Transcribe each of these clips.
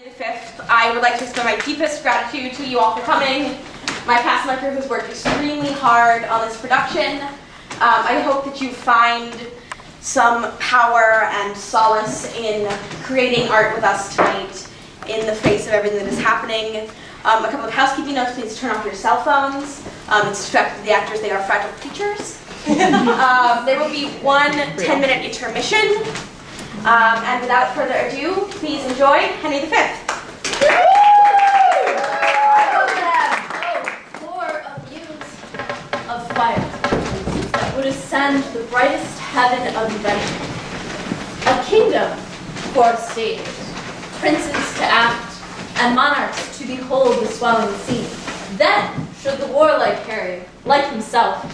The 5th, I would like to extend my deepest gratitude to you all for coming. My cast and my crew has worked extremely hard on this production. I hope that you find some power and solace in creating art with us tonight in the face of everything that is happening. A couple of housekeeping notes: please turn off your cell phones. It's distracting the actors, they are fragile creatures. There will be one 10-minute intermission. And without further ado, please enjoy Henry V. For a muse of fire that would ascend the brightest heaven of invention, a kingdom for stage, princes to act, and monarchs to behold the swelling scene. Then should the warlike Harry, like himself,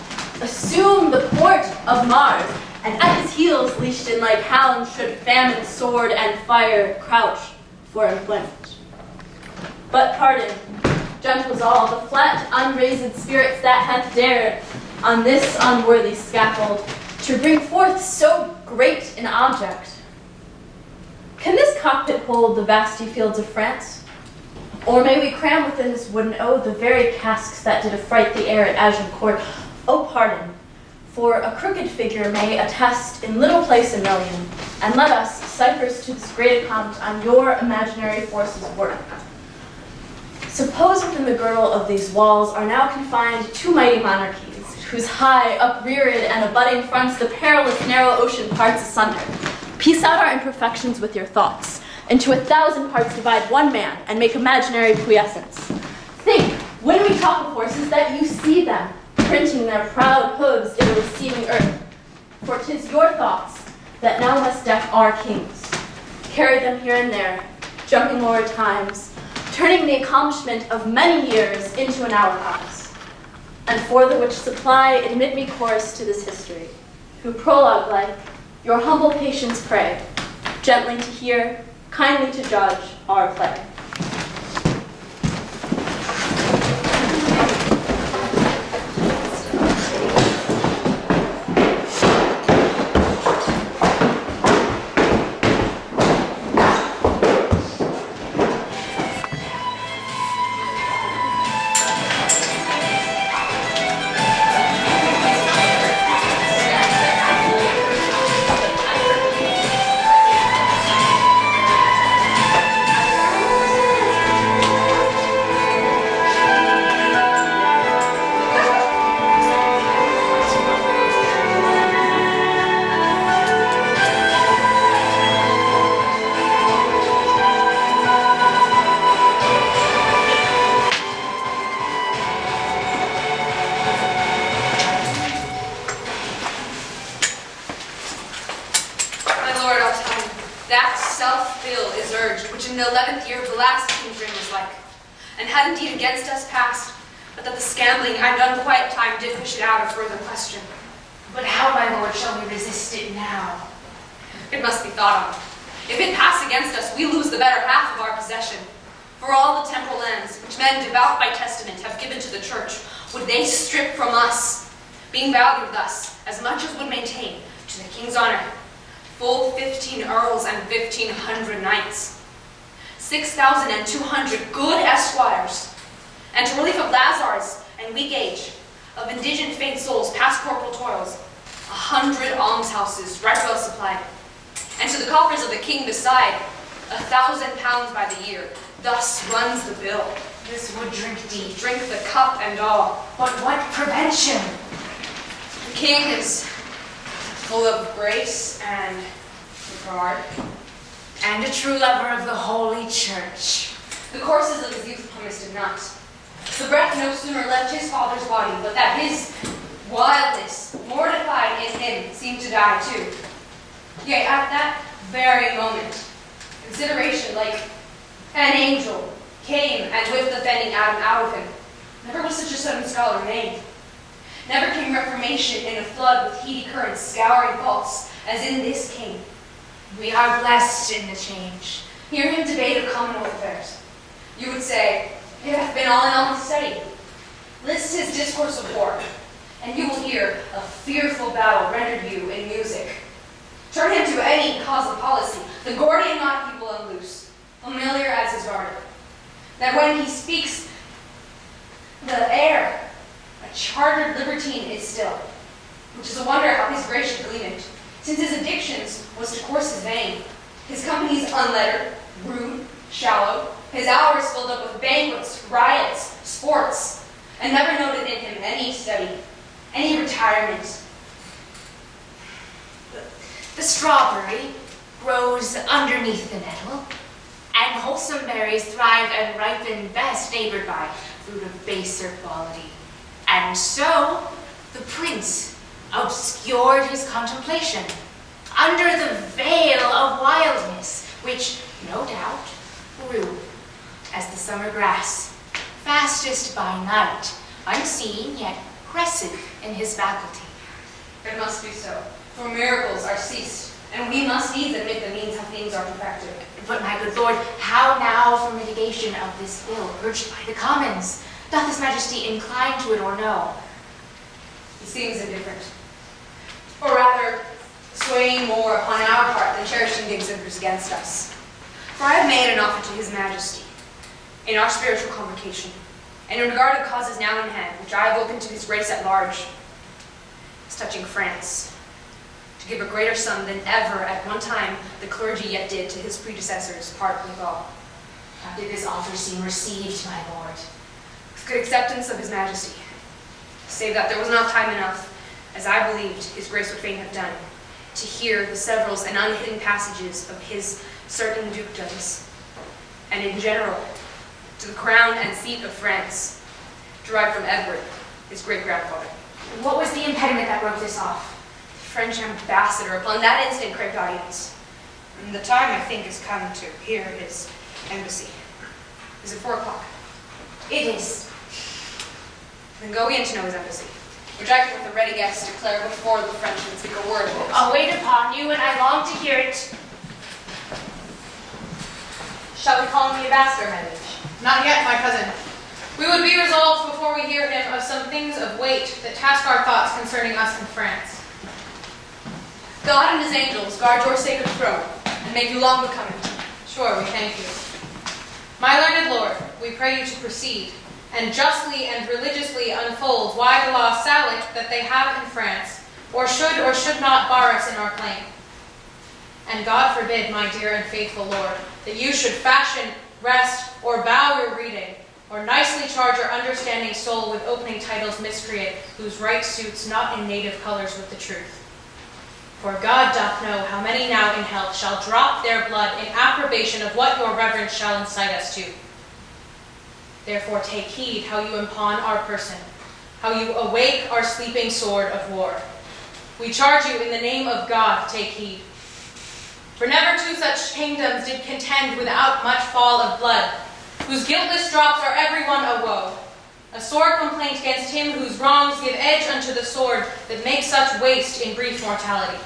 assume the court of Mars, and at his heels, leashed in like hounds, should famine, sword, and fire crouch for employment. But pardon, gentles all, the flat, unraised spirits that hath dared on this unworthy scaffold to bring forth so great an object. Can this cockpit hold the vasty fields of France? Or may we cram within this wooden ode the very casks that did affright the air at Agincourt? Oh, pardon. For a crooked figure may attest in little place a million, and let us, ciphers to this great account on your imaginary forces work. Suppose within the girdle of these walls are now confined two mighty monarchies, whose high, upreared, and abutting fronts the perilous narrow ocean parts asunder. Piece out our imperfections with your thoughts, into 1,000 parts divide one man, and make imaginary quiescence. Think, when we talk of horses, that you see them, printing their proud hooves in the receiving earth. For 'tis your thoughts that now must deck our kings, carry them here and there, jumping o'er times, turning the accomplishment of many years into an hourglass. And for the which supply admit me chorus to this history, who prologue like, your humble patience pray, gently to hear, kindly to judge our play. Being valued thus, as much as would maintain, to the king's honor, full 15 earls and 1,500 knights, 6,200 good esquires, and to relief of Lazars and weak age, of indigent faint souls past corporal toils, 100 almshouses right well supplied, and to the coffers of the king beside, 1,000 pounds by the year. Thus runs the bill. This would drink deep. Drink the cup and all. But what prevention? The king is full of grace and regard, and a true lover of the Holy Church. The courses of his youth promised him not. The breath no sooner left his father's body, but that his wildness, mortified in him, seemed to die too. Yea, at that very moment, consideration like an angel came and whipped the bending Adam out of him. Never was such a sudden scholar made. Never came reformation in a flood with heady currents scouring faults, as in this king. We are blessed in the change. Hear him debate of commonwealth affairs. You would say, it hath been all in all his study. List his discourse of war, and you will hear a fearful battle rendered you in music. Turn him to any cause of policy, the Gordian knot he will unloose, familiar as his that when he speaks, the air, a chartered libertine, is still, which is a wonder how his grace should glean it, since his addictions was to course his vein, his company's unlettered, rude, shallow, his hours filled up with banquets, riots, sports, and never noted in him any study, any retirement. The strawberry grows underneath the nettle, and wholesome berries thrive and ripen best neighbored by fruit of baser quality. And so the prince obscured his contemplation under the veil of wildness, which, no doubt, grew as the summer grass, fastest by night, unseen yet crescent in his faculty. It must be so, for miracles are ceased, and we must needs admit the means how things are perfected. But my good lord, how now for mitigation of this bill urged by the commons? Doth his majesty incline to it or no? He seems indifferent, or rather, swaying more upon our part than cherishing the exhibitors against us. For I have made an offer to his majesty in our spiritual convocation, and in regard to causes now in hand, which I have opened to his grace at large, as touching France, to give a greater sum than ever at one time the clergy yet did to his predecessors part with all. How did this offer seem received, my lord? With good acceptance of his majesty, save that there was not time enough, as I believed his grace would fain have done, to hear the severals and unhidden passages of his certain dukedoms, and in general, to the crown and seat of France, derived from Edward, his great-grandfather. What was the impediment that broke this off? The French ambassador upon that instant craved audience. And the time, I think, is come to hear his embassy. Is it 4 o'clock? It is. Then go in to know his embassy, which I can with a ready guess declare before the Frenchmen speak a word of it. I'll wait upon you, and I long to hear it. Shall we call him the ambassador, my liege? Not yet, my cousin. We would be resolved before we hear him of some things of weight that task our thoughts concerning us in France. God and his angels guard your sacred throne, and make you long becoming. Sure, we thank you. My learned lord, we pray you to proceed, and justly and religiously unfold why the law Salic that they have in France, or should not bar us in our claim. And God forbid, my dear and faithful lord, that you should fashion, rest, or bow your reading, or nicely charge your understanding soul with opening titles miscreant, whose right suits not in native colors with the truth. For God doth know how many now in health shall drop their blood in approbation of what your reverence shall incite us to. Therefore take heed how you impugn our person, how you awake our sleeping sword of war. We charge you in the name of God, take heed. For never two such kingdoms did contend without much fall of blood, whose guiltless drops are every one a woe. A sore complaint against him whose wrongs give edge unto the sword that makes such waste in brief mortality.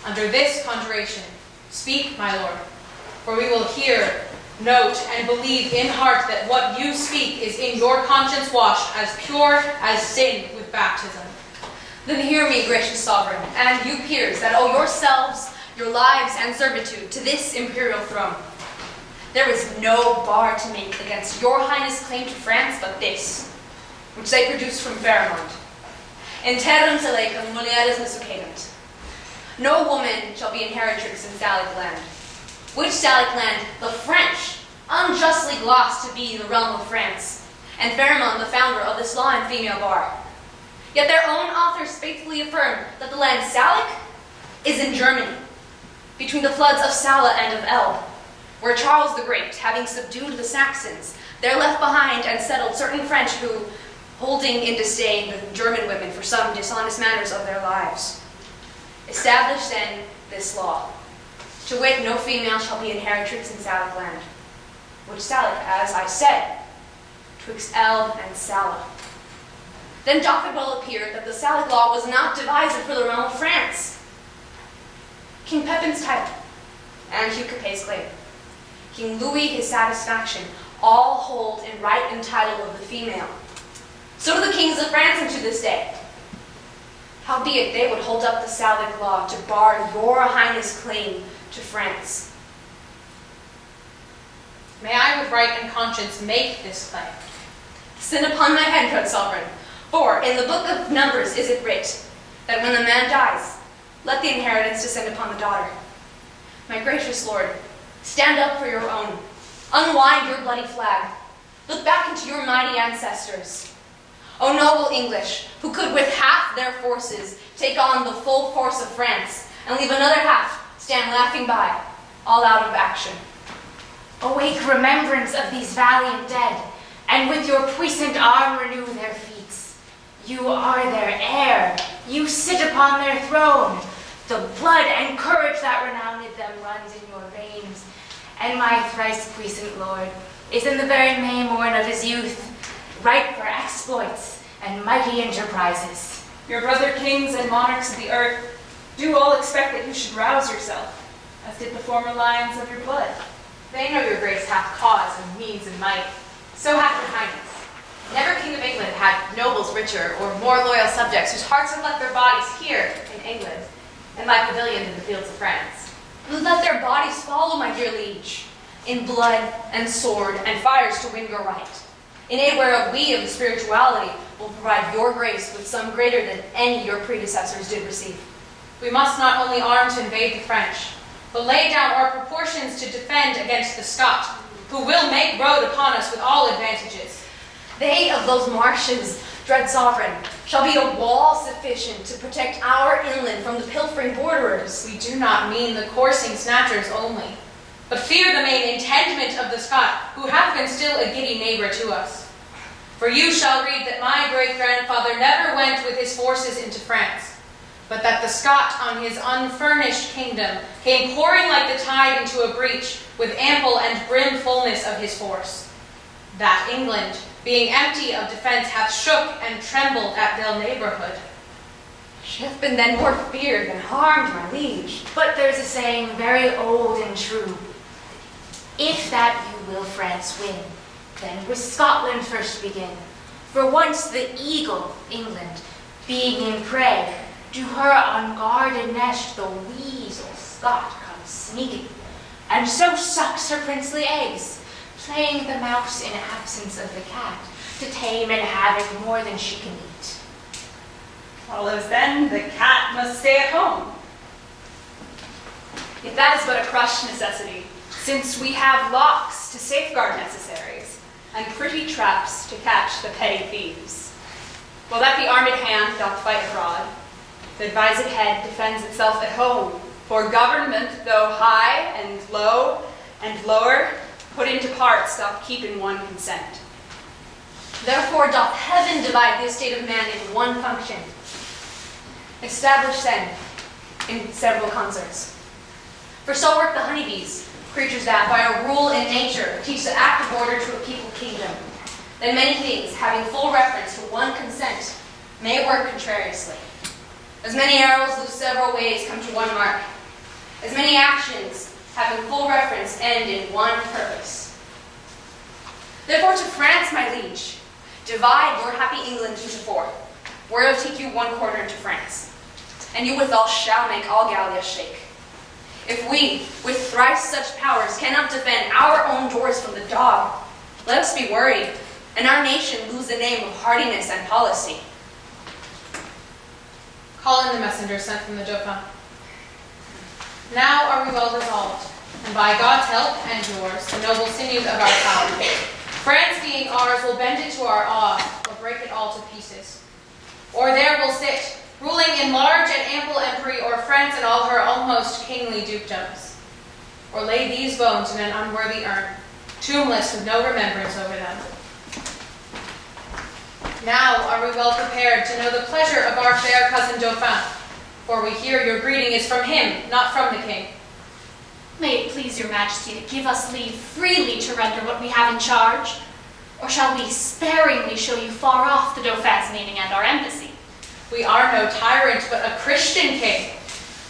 Under this conjuration, speak, my lord, for we will hear, note, and believe in heart that what you speak is in your conscience washed as pure as sin with baptism. Then hear me, gracious sovereign, and you peers that owe yourselves, your lives, and servitude to this imperial throne. There is no bar to make against your highness' claim to France but this, which they produced from Pharamond. In terram telecum mulieres nesucedant. No woman shall be inheritrix in Salic land, which Salic land the French unjustly glossed to be the realm of France, and Pharamond the founder of this law and female bar. Yet their own authors faithfully affirm that the land Salic is in Germany, between the floods of Sala and of Elbe, where Charles the Great, having subdued the Saxons, there left behind and settled certain French who, holding in disdain the German women for some dishonest manners of their lives, established then this law, to wit, no female shall be inheritrix in Salic land, which Salic, as I said, twixt Elbe and Sala. Then doth it well appear that the Salic law was not devised for the realm of France. King Pepin's title, and Hugh Capet's claim, King Louis his satisfaction, all hold in right and title of the female. So do the kings of France unto this day. Howbeit they would hold up the Salic law to bar your highness' claim to France. May I with right and conscience make this claim? Sin upon my head, good sovereign. For in the book of Numbers is it writ, that when the man dies, let the inheritance descend upon the daughter. My gracious lord, stand up for your own. Unwind your bloody flag. Look back into your mighty ancestors. O noble English, who could with half their forces take on the full force of France, and leave another half stand laughing by, all out of action. Awake remembrance of these valiant dead, and with your puissant arm renew their feats. You are their heir. You sit upon their throne. The blood and courage that renowned them runs in your veins. And my thrice puissant lord is in the very May morn of his youth, ripe for exploits and mighty enterprises. Your brother kings and monarchs of the earth do all expect that you should rouse yourself, as did the former lions of your blood. They know your grace hath cause and means and might. So hath your highness. Never king of England had nobles richer or more loyal subjects whose hearts have left their bodies here in England and lie pavilions in the fields of France. Let their bodies follow, my dear liege, in blood and sword and fires to win your right. In aid whereof we of the spirituality will provide your grace with some greater than any your predecessors did receive. We must not only arm to invade the French, but lay down our proportions to defend against the Scot, who will make road upon us with all advantages. They of those marshes, dread sovereign, shall be a wall sufficient to protect our inland from the pilfering borderers. We do not mean the coursing snatchers only, but fear the main intendment of the Scot, who hath been still a giddy neighbor to us. For you shall read that my great-grandfather never went with his forces into France, but that the Scot on his unfurnished kingdom came pouring like the tide into a breach with ample and brim fullness of his force. That England, being empty of defence, hath shook and trembled at their neighbourhood. She hath been then more feared than harmed, my liege. But there's a saying very old and true. If that you will France win, then with Scotland first begin. For once the eagle, England, being in prey, to her unguarded nest the weasel Scot comes sneaking, and so sucks her princely eggs, playing the mouse in absence of the cat, to tame and havoc more than she can eat. Follows then, the cat must stay at home. Yet that is but a crushed necessity, since we have locks to safeguard necessaries, and pretty traps to catch the petty thieves. While that the armed hand doth fight abroad, the advised head defends itself at home, for government, though high and low and lower, put into parts doth keep in one consent. Therefore doth heaven divide the estate of man in one function, established then in several concerts. For so work the honeybees, creatures that, by a rule in nature, teach the act of order to a people kingdom. Then many things, having full reference to one consent, may work contrariously. As many arrows loose several ways come to one mark. As many actions, having full reference, end in one purpose. Therefore to France, my liege, divide your happy England into four, whereof take you one quarter into France, and you withal shall make all Gallia shake. If we, with thrice such powers, cannot defend our own doors from the dog, let us be worried, and our nation lose the name of hardiness and policy. Call in the messenger sent from the Dauphin. Now are we well resolved, and by God's help and yours, the noble sinews of our power, France being ours will bend it to our awe, or break it all to pieces. Or there will sit, ruling in large and ample empery o'er France and all her almost kingly dukedoms. Or lay these bones in an unworthy urn, tombless with no remembrance over them. Now are we well prepared to know the pleasure of our fair cousin Dauphin, for we hear your greeting is from him, not from the king. May it please your majesty to give us leave freely to render what we have in charge, or shall we sparingly show you far off the Dauphin's meaning and our embassy? We are no tyrant, but a Christian king,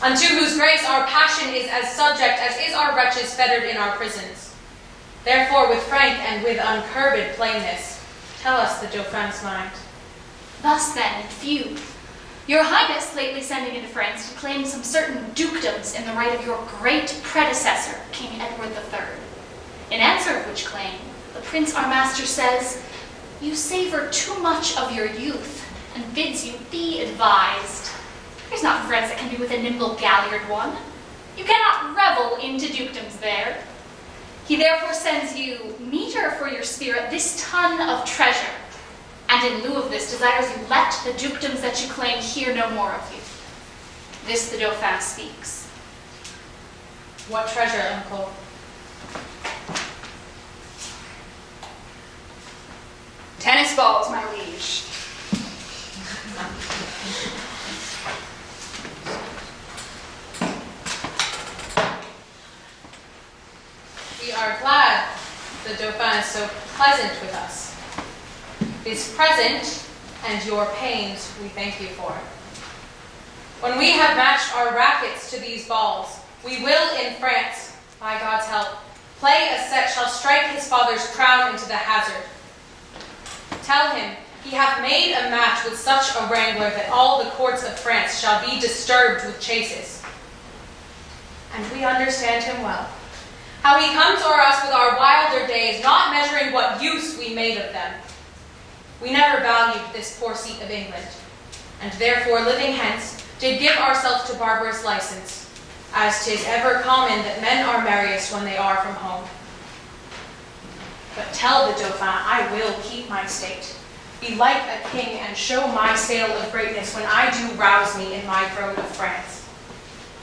unto whose grace our passion is as subject as is our wretches fettered in our prisons. Therefore, with frank and with uncurbed plainness, tell us the Dauphin's mind. Thus then, in few, your highness lately sending into France to claim some certain dukedoms in the right of your great predecessor, King Edward III. In answer of which claim, the prince our master says, you savor too much of your youth, and bids you be advised. There's not friends that can be with a nimble galliard one. You cannot revel into dukedoms there. He therefore sends you meter for your spirit this ton of treasure, and in lieu of this desires you let the dukedoms that you claim hear no more of you. This the Dauphin speaks. What treasure, uncle? Tennis balls, my liege. We are glad the Dauphin is so pleasant with us. His present and your pains we thank you for. When we have matched our rackets to these balls, we will in France, by God's help, play a set shall strike his father's crown into the hazard. Tell him he hath made a match with such a wrangler that all the courts of France shall be disturbed with chases. And we understand him well. How he comes o'er us with our wilder days, not measuring what use we made of them. We never valued this poor seat of England, and therefore living hence did give ourselves to barbarous license, as 'tis ever common that men are merriest when they are from home. But tell the Dauphin I will keep my state, be like a king, and show my sail of greatness when I do rouse me in my throne of France.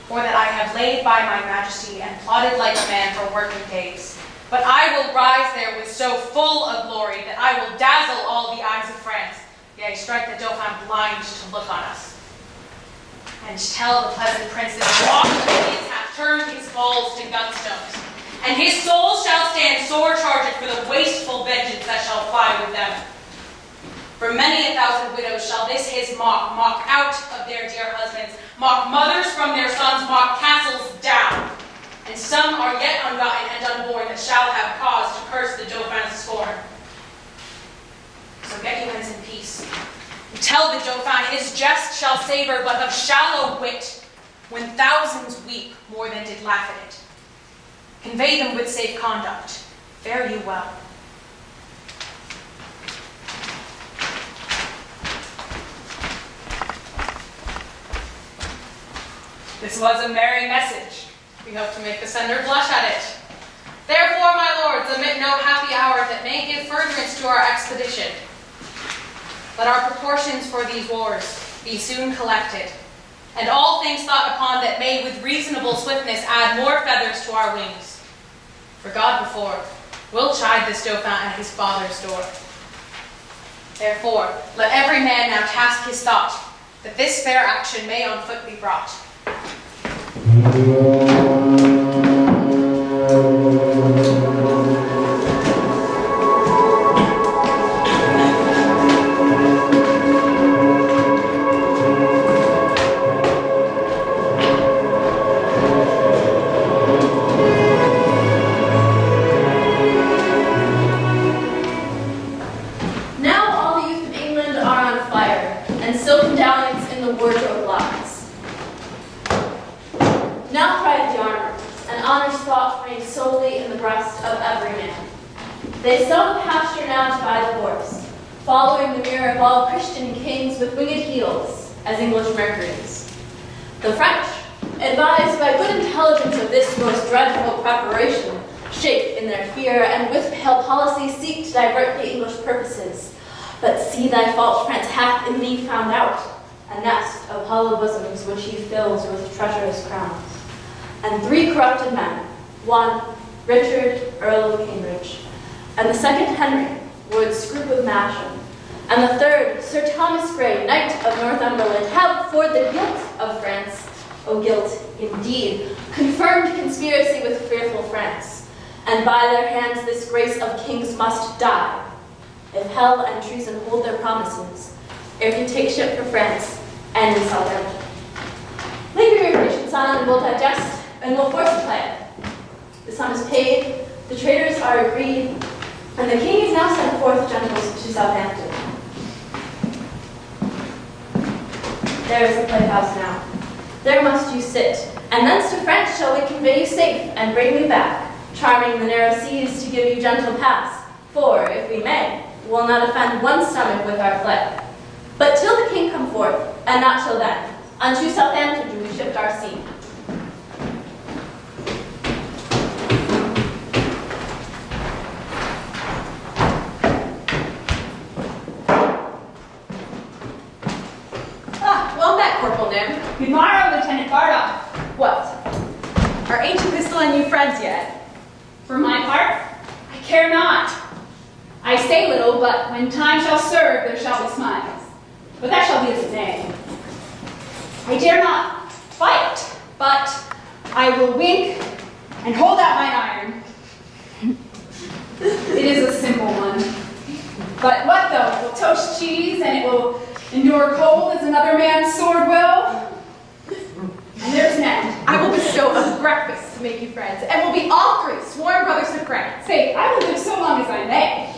For that I have laid by my majesty and plodded like a man for working days. But I will rise there with so full a glory that I will dazzle all the eyes of France, yea, strike the Dauphin blind to look on us. And tell the pleasant prince that Washington hath turned his balls to gunstones, and his soul shall stand sore charged for the wasteful vengeance that shall fly with them. For many a thousand widows shall this his mock out of their dear husbands, mock mothers from their sons, mock castles down. And some are yet ungotten and unborn that shall have cause to curse the Dauphin's scorn. So get you hence in peace. And tell the Dauphin his jest shall savor but of shallow wit, when thousands weep more than did laugh at it. Convey them with safe conduct. Fare you well. This was a merry message. We hope to make the sender blush at it. Therefore, my lords, omit no happy hour that may give furtherance to our expedition. Let our proportions for these wars be soon collected, and all things thought upon that may with reasonable swiftness add more feathers to our wings. For God before will chide this Dauphin at his father's door. Therefore, let every man now task his thought, that this fair action may on foot be brought. Now all the youth of England are on fire, and silken dalliance in the wardrobe lies. Now cried the armor, and honor's thought reigns solely in the breast of every man. They sell the pasture now to buy the horse, following the mirror of all Christian kings with winged heels, as English Mercuries. The French, advised by good intelligence of this most dreadful preparation, shake in their fear, and with pale policy seek to divert the English purposes. But see thy fault, France hath in thee found out, a nest of hollow bosoms which he fills with treacherous crowns. And 3 corrupted men, one, Richard, Earl of Cambridge, and the second, Henry, Lord Scroop of Masham, and the third, Sir Thomas Grey, Knight of Northumberland, have for the guilt of France, oh guilt indeed, confirmed conspiracy with fearful France, and by their hands this grace of kings must die, if hell and treason hold their promises, ere he take ship for France and in Southampton. Leave your patient son, and we'll digest, and we'll force a plan. The sum is paid, the traitors are agreed, and the king is now sent forth generals to Southampton. There is the playhouse now. There must you sit, and thence to France shall we convey you safe, and bring you back, charming the narrow seas to give you gentle pass, for, if we may, we'll not offend one stomach with our play. But till the king come forth, and not till then, unto Southampton do we shift our scene. Well met, Corporal Nim. Good morrow, Lieutenant Bardock. What? Are ancient pistol and you friends yet? For my part, I care not. I say little, but when time shall serve, there shall be smiles. But that shall be as it may. I dare not fight, but I will wink and hold out my iron. It is a simple one. But what though? It will toast cheese and it will endure cold as another man's sword will. And there's an end. I will bestow a breakfast to make you friends, and we'll be all three sworn brothers to France. Say, I will live so long as I may.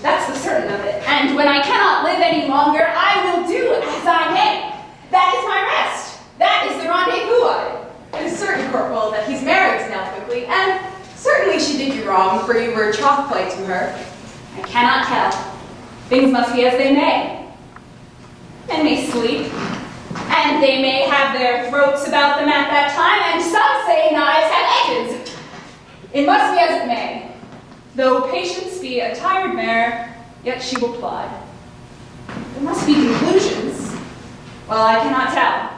That's the certain of it. And when I cannot live any longer, I will do as I may. That is my rest. That is the rendezvous of it. It is certain, Corporal, that he's married to Nell quickly, and certainly she did you wrong, for you were troth plight to her. I cannot tell. Things must be as they may. Men may sleep, and they may have their throats about them at that time, and some say knives have edges. It must be as it may. Though patience be a tired mare, yet she will plod. There must be conclusions. Well, I cannot tell.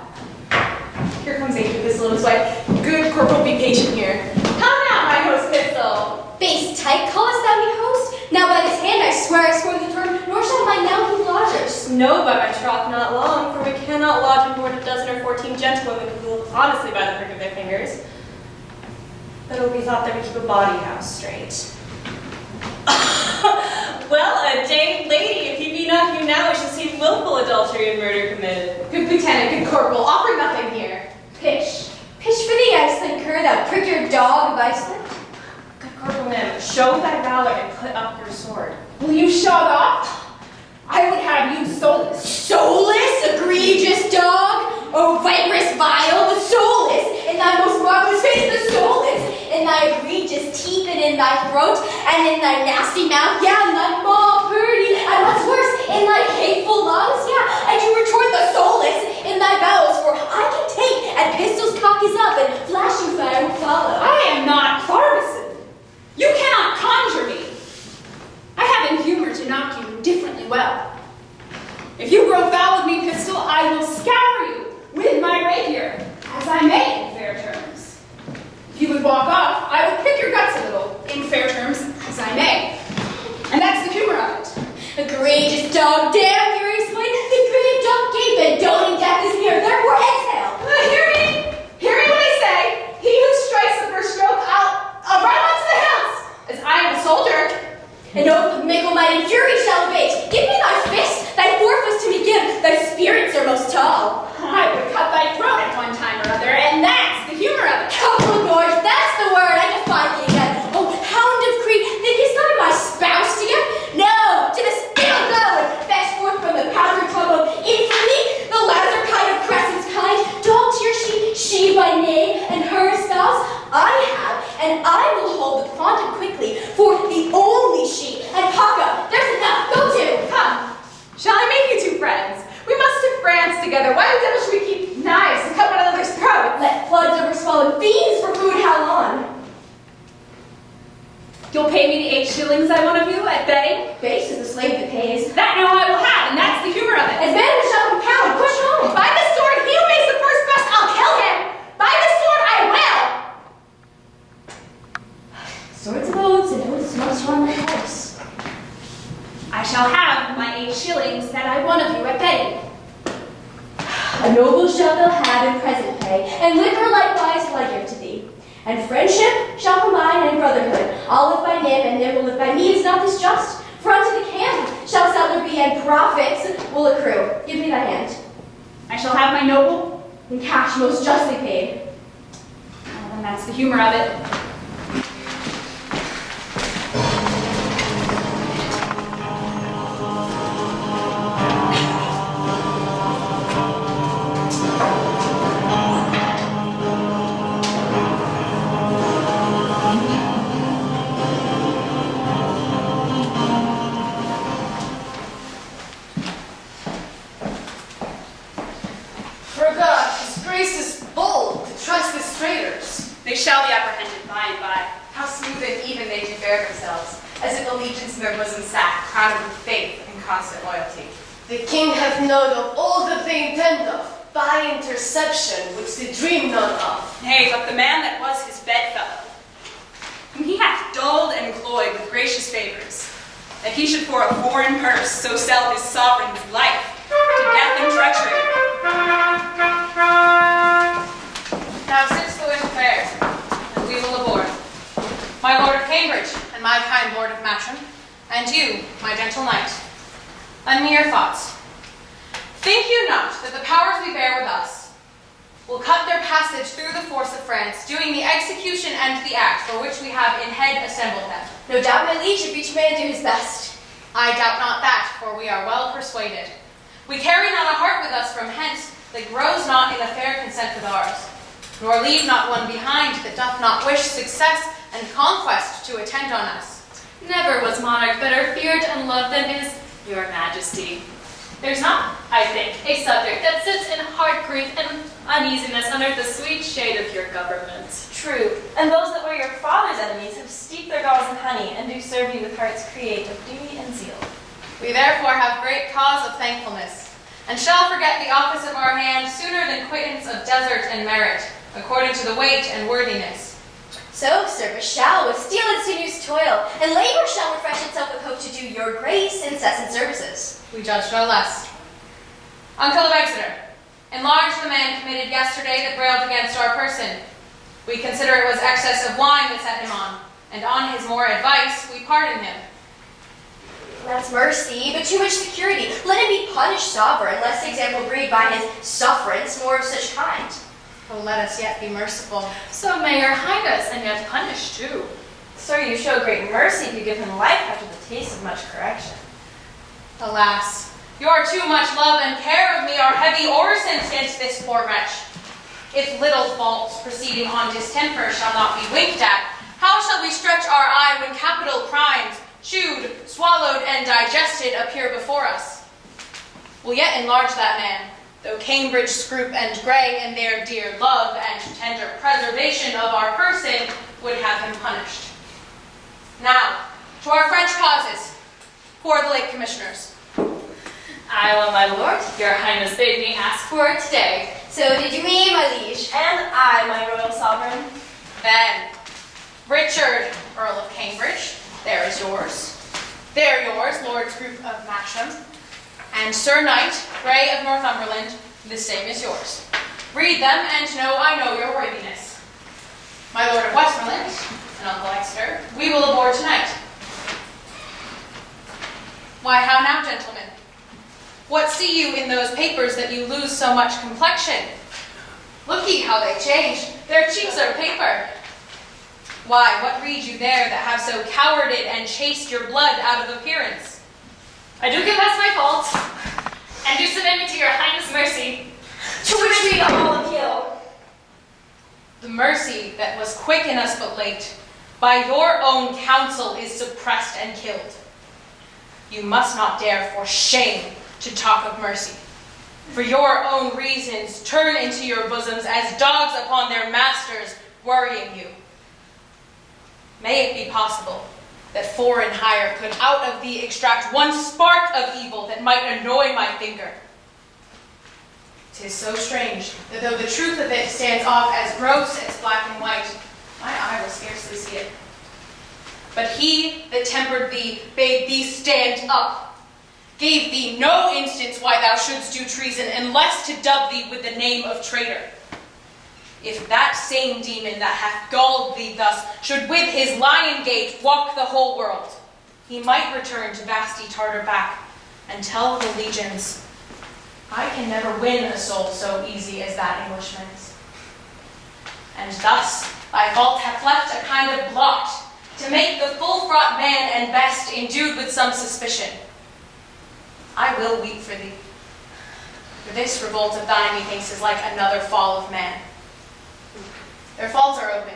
Here comes Ancient Pistol and his wife. Good, Corporal, be patient here. Come now, my host Pistol. Base tight, callest thou me host? Now by this hand I swear the term, nor shall my now be lodgers. No, by my troth, not long, for we cannot lodge on board a dozen or 14 gentlewomen who rule honestly by the prick of their fingers. But it'll be thought that we keep a body house straight. Well, a dame lady, if you be not here now, we shall see willful adultery and murder committed. Good lieutenant, good corporal, offer nothing here. Pish. Pish for thee, Iceland cur, thou prick your dog of Iceland. Good Corporal Nim, show thy valor and put up your sword. Will you shut up? I would have you soulless. Soulless, egregious dog? Oh, viperous vile, the soulless, in thy most marvelous face, the soulless, in thy egregious teeth and in thy throat, and in thy nasty mouth, yeah, in thy maw purdy, and what's worse, in thy hateful lungs, yeah, and you retort the soulless in thy bowels, for I can take, and pistols cock is up, and flashing fire will follow. I am not Barbicid. You cannot conjure me. I have in humor to knock you indifferently well. If you grow foul of me, Pistol, I will scour you with my rapier, as I may in fair terms. If you would walk off, I would prick your guts a little, in fair terms, as I may. And that's the humor of it. Egregious dog, damn furious wind, the grave dog gape, and doting death is near, therefore exhale. Hear me? Hear me when I say, he who strikes the first stroke, I'll run on to the house, as I am a soldier. An oath of mickle might and fury shall abate. Give me thy fist, thy forefist to me give, thy spirits are most tall. I would cut thy throat at one time or other, and that's the humor of it. Couple gorge, that's the word, I defy thee again. Oh, hound of Crete, thinkest thou my spouse to get? No, to the steel go, and fetch forth from the powdered tub of infamy, the lazar kind of crescent's kind, dog to your she by name, and her spouse I have, and I will hold the pronto quickly, for the only she, and Paka, there's enough, go to. Come, shall I make you two friends? We must to France together. Why the devil should we keep knives and cut one another's throats? Let floods overswallow fiends for food, how long? You'll pay me the 8 shillings I want of you at betting? Base is the slave that pays. That now I will have, and that's the humor of it. As man who shall compound, push home. By the sword, he who makes the first thrust, I'll kill him. By the sword, I will. Swords of oaths and oaths must run my course. I shall have my 8 shillings that I won of you at betting. A noble shalt thou have in present pay, and liquor likewise will I give to thee. And friendship shall combine, and brotherhood. I'll live by him, and him will live by me. Is not this just? For unto the camp shall settler be, and profits will accrue. Give me thy hand. I shall have my noble. In cash most justly paid. Well, then that's the humor of it. by and by. How smooth and even they do bear themselves, as if allegiance in their bosom sat, crowned with faith and constant loyalty. The king hath known of all that they intend of, by interception, which they dream not of. Nay, but the man that was his bedfellow, whom he hath dulled and cloyed with gracious favors, that he should for a foreign purse so sell his sovereign's life to death and treachery. Now since the wind fair, and we will aboard. My lord of Cambridge, and my kind lord of Matcham, and you, my gentle knight, lend me your thoughts. Think you not that the powers we bear with us will cut their passage through the force of France, doing the execution and the act for which we have in head assembled them? No doubt, my liege, if each man do his best. I doubt not that, for we are well persuaded. We carry not a heart with us from hence that grows not in a fair consent with ours, nor leave not one behind that doth not wish success and conquest to attend on us. Never was monarch better feared and loved than is your majesty. There's not, I think, a subject that sits in heart grief and uneasiness under the sweet shade of your government. True, and those that were your father's enemies have steeped their galls in honey and do serve you with hearts create of duty and zeal. We therefore have great cause of thankfulness, and shall forget the office of our hand sooner than quittance of desert and merit, according to the weight and worthiness. So service shall with steel and sinews toil, and labor shall refresh itself with hope to do your grace incessant services. We judge no less. Uncle of Exeter, enlarge the man committed yesterday that railed against our person. We consider it was excess of wine that set him on, and on his more advice we pardon him. That's mercy, but too much security. Let him be punished sovereign, lest the example breed by his sufferance more of such kind. Oh, let us yet be merciful. So may your highness, and yet punish too. Sir, you show great mercy if you give him life after the taste of much correction. Alas, your too much love and care of me are heavy orisons against this poor wretch. If little faults proceeding on distemper shall not be winked at, how shall we stretch our eye when capital crimes, chewed, swallowed, and digested, appear before us? We'll yet enlarge that man, though Cambridge, Scroop, and Grey, in their dear love and tender preservation of our person, would have him punished. Now, to our French causes. Who are the late commissioners? I will, my lord. Your highness bade me ask for it today. So did you mean, my liege? And I, my royal sovereign. Then, Richard, Earl of Cambridge, there is yours. There yours, Lord Scroop of Matcham. And Sir Knight, Grey of Northumberland, the same is yours. Read them, and know I know your worthiness. My Lord of Westmoreland, and Uncle Exeter, we will aboard tonight. Why, how now, gentlemen? What see you in those papers that you lose so much complexion? Look ye how they change. Their cheeks are paper. Why, what read you there that have so cowarded and chased your blood out of appearance? I do confess my fault, and do submit me to your highness' mercy. To which we all appeal. The mercy that was quick in us but late, by your own counsel is suppressed and killed. You must not dare for shame to talk of mercy. For your own reasons turn into your bosoms as dogs upon their masters, worrying you. May it be possible that foreign hire could out of thee extract one spark of evil that might annoy my finger. 'Tis so strange that though the truth of it stands off as gross as black and white, my eye will scarcely see it. But he that tempered thee bade thee stand up, gave thee no instance why thou shouldst do treason, unless to dub thee with the name of traitor. If that same demon that hath galled thee thus should with his lion gait walk the whole world, he might return to vasty Tartar back and tell the legions, I can never win a soul so easy as that Englishman's. And thus thy fault hath left a kind of blot, to make the full-fraught man and best endued with some suspicion. I will weep for thee. For this revolt of thine, methinks, is like another fall of man. Their faults are open.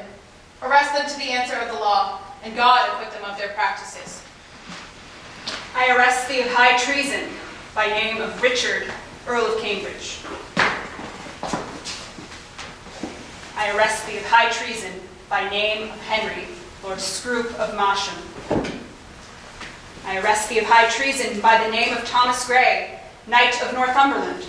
Arrest them to the answer of the law, and God acquit them of their practices. I arrest thee of high treason, by name of Richard, Earl of Cambridge. I arrest thee of high treason, by name of Henry, Lord Scroop of Masham. I arrest thee of high treason by the name of Thomas Grey, Knight of Northumberland.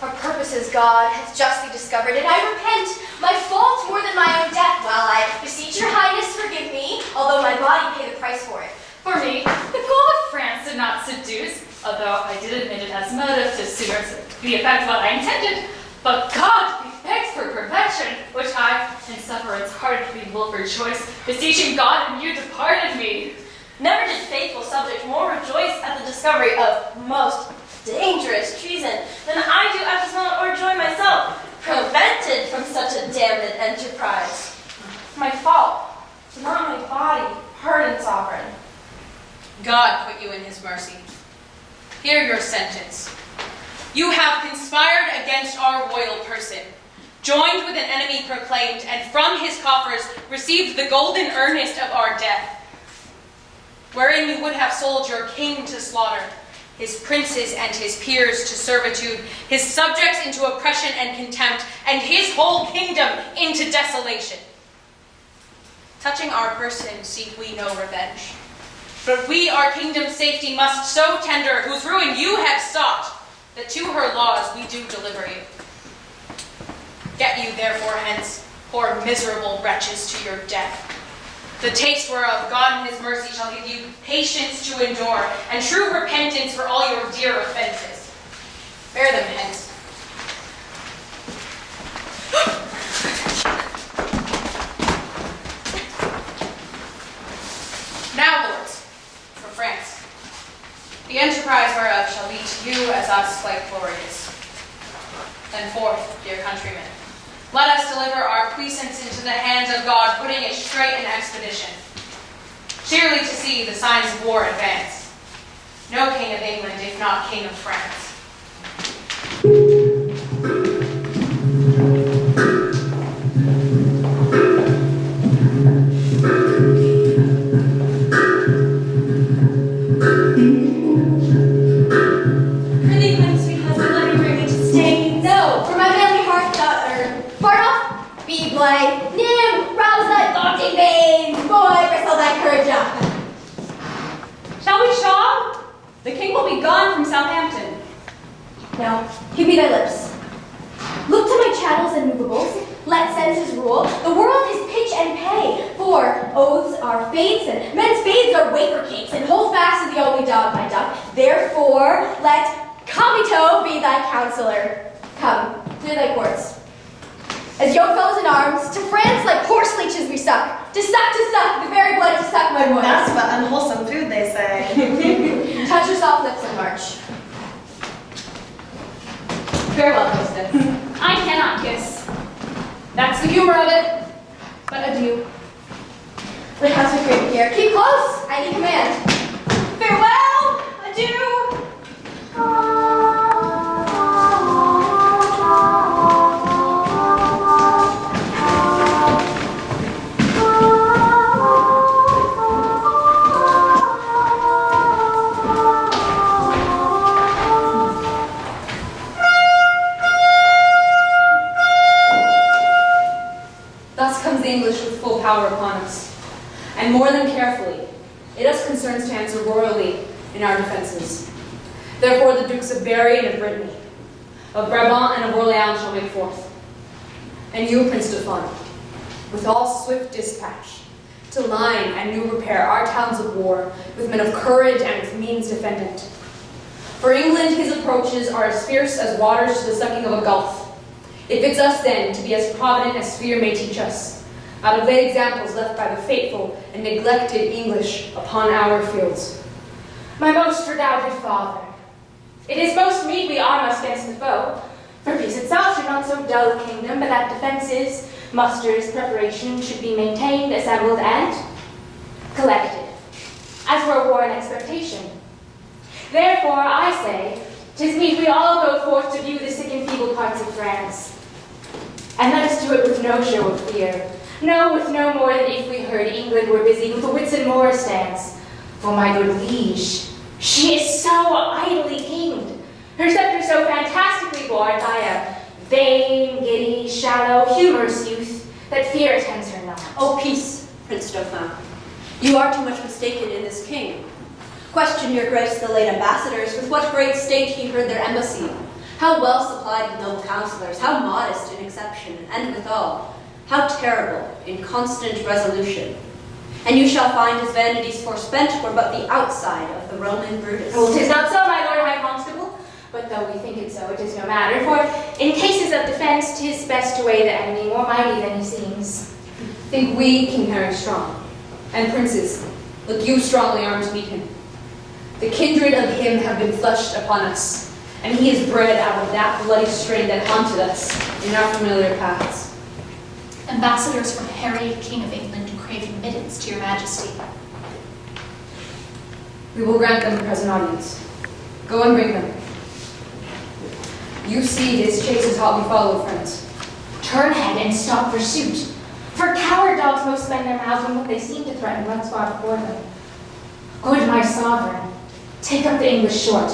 Our purposes God hath justly discovered, and I repent my fault more than my own death. While I beseech your highness forgive me, although my body pay the price for it. For me, the goal of France did not seduce, although I did admit it has motive to suit the effect what I intended. But God be thanks for perfection, which I, in sufferance hardly will rejoice, beseeching God and you departed me. Never did faithful subject more rejoice at the discovery of most dangerous treason than I do at this moment o'erjoy myself, prevented from such a damned enterprise. My fault, not my body, pardon, sovereign. God put you in his mercy. Hear your sentence. You have conspired against our royal person, joined with an enemy proclaimed, and from his coffers received the golden earnest of our death, wherein you would have sold your king to slaughter, his princes and his peers to servitude, his subjects into oppression and contempt, and his whole kingdom into desolation. Touching our person seek we no revenge, but we our kingdom's safety must so tender, whose ruin you have sought, that to her laws we do deliver you. Get you therefore hence, poor miserable wretches, to your death. The taste whereof God in his mercy shall give you patience to endure, and true repentance for all your dear offenses. Bear them hence. Now, lords, for France, the enterprise whereof shall be to you as us quite glorious. Then forth, dear countrymen, let us deliver our puissance into the hands of God, putting it straight in expedition. Cheerly to see the signs of war advance. No king of England, if not king of France. Blithe, Nim, rouse thy daunting veins, boy, bristle thy courage up. Shall we, Shaw? The king will be gone from Southampton. Now, give me thy lips. Look to my chattels and movables, let senses rule. The world is pitch and pay, for oaths are fates, and men's spades are wafer cakes, and hold fast is the only dog, my duck. Therefore, let Comito be thy counselor. Come, to thy courts. As young fellows in arms, to France like horse leeches we suck. To suck, the very blood to suck my voice. That's but unwholesome food, they say. Touch your soft lips and march. Farewell, hostess. I cannot kiss. That's the humor of it. But adieu. The house is great here. Keep close. I need command. Farewell, adieu. English with full power upon us, and more than carefully, it us concerns to answer royally in our defences. Therefore the Dukes of Berry and of Brittany, of Brabant and of Orleans shall make forth, and you, Prince Dauphin, with all swift dispatch, to line and new repair our towns of war, with men of courage and with means defendant. For England his approaches are as fierce as waters to the sucking of a gulf. It fits us then to be as provident as fear may teach us, out of late examples left by the fateful and neglected English upon our fields. My most redoubted father, it is most meet we arm us against the foe, for peace itself should not so dull a kingdom, but that defences, musters, preparation should be maintained, assembled, and collected, as were war and expectation. Therefore, I say, 'tis meet we all go forth to view the sick and feeble parts of France, and let us do it with no show of fear. No, with no more than if we heard England were busy with the Whitsun Moor stands. For my good liege, she is so idly kinged, her sceptre so fantastically borne by a Vain, giddy, shallow, humorous youth, that fear attends her not. Oh, peace, Prince Dauphin. You are too much mistaken in this king. Question your grace the late ambassadors with what great state he heard their embassy, how well supplied with noble counselors, how modest in exception, and withal, how terrible in constant resolution. And you shall find his vanities forspent were but the outside of the Roman Brutus. Well, 'tis not so, my lord high constable, but though we think it so, it is no matter, for in cases of defense, 'tis best to weigh the enemy more mighty than he seems. Think we King Henry strong, and princes, look you strongly armed to meet him. The kindred of him have been fleshed upon us, and he is bred out of that bloody strain that haunted us in our familiar paths. Ambassadors from Harry, King of England, crave admittance to your majesty. We will grant them the present audience. Go and bring them. You see his chase is hotly followed, friends. Turn head and stop pursuit. For coward dogs most spend their mouths when what they seem to threaten runs far before them. Good my sovereign, take up the English short,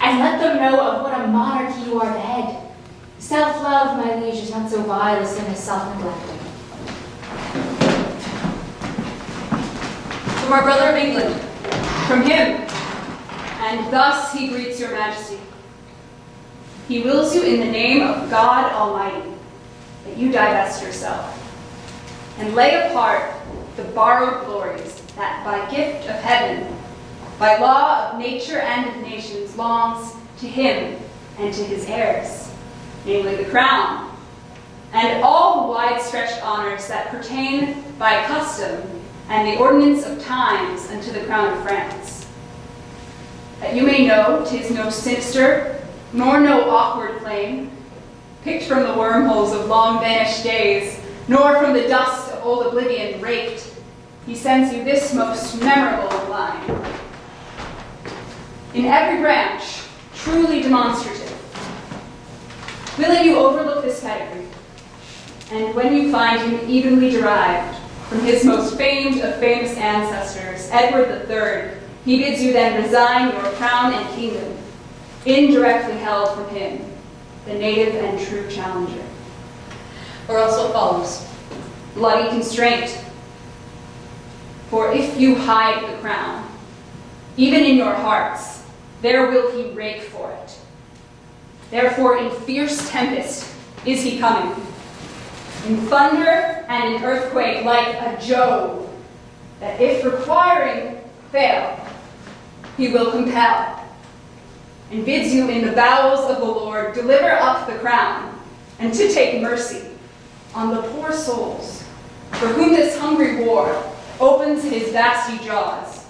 and let them know of what a monarchy you are the head. Self-love, my liege, is not so vile a sin as self-neglecting. From our brother of England, from him, and thus he greets your majesty. He wills you in the name of God Almighty that you divest yourself and lay apart the borrowed glories that by gift of heaven, by law of nature and of nations, longs to him and to his heirs, namely the crown, and all the wide-stretched honors that pertain by custom and the ordinance of times unto the crown of France. That you may know 'tis no sinister, nor no awkward claim, picked from the wormholes of long-vanished days, nor from the dust of old oblivion raked, he sends you this most memorable line. In every branch, truly demonstrative, willing you overlook this pedigree, and when you find him evenly derived from his most famed of famous ancestors, Edward III, he bids you then resign your crown and kingdom, indirectly held from him, the native and true challenger. Or else what follows? Bloody constraint. For if you hide the crown, even in your hearts, there will he rake for it. Therefore in fierce tempest is he coming, in thunder and in earthquake like a Jove, that if requiring fail, he will compel, and bids you in the bowels of the Lord deliver up the crown, and to take mercy on the poor souls for whom this hungry war opens his vasty jaws,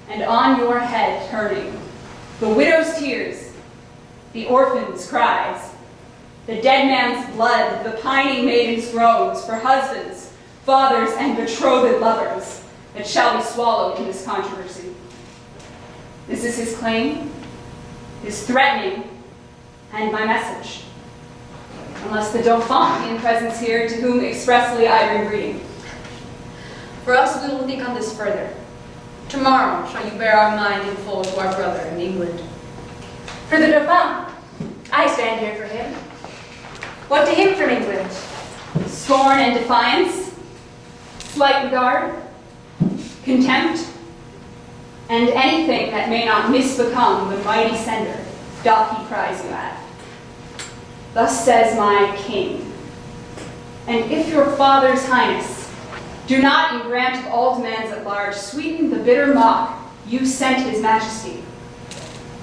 and on your head turning the widow's tears, the orphan's cries, the dead man's blood, the pining maiden's groans for husbands, fathers, and betrothed lovers that shall be swallowed in this controversy. This is his claim, his threatening, and my message. Unless the Dauphin be in presence here, to whom expressly I bring greeting. For us, we will think on this further. Tomorrow shall you bear our mind in full to our brother in England. For the Dauphin, I stand here for him. What to him from England? Scorn and defiance, slight regard, contempt, and anything that may not misbecome the mighty sender doth he prize you at. Thus says my king, and if your father's highness do not in grant of all demands at large sweeten the bitter mock you sent his majesty,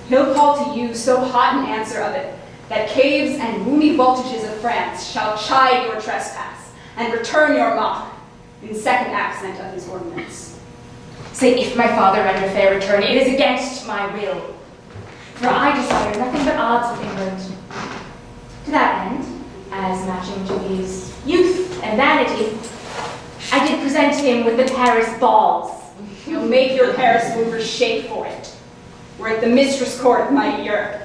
he'll call to you so hot an answer of it that caves and roomy voltages of France shall chide your trespass and return your mock in second accent of his ordinance. Say, if my father render fair return, it is against my will. For I desire nothing but odds with England. To that end, as matching to his youth and vanity, I did present him with the Paris balls. You'll make your Paris movers shake for it. We're at the mistress court of mighty Europe.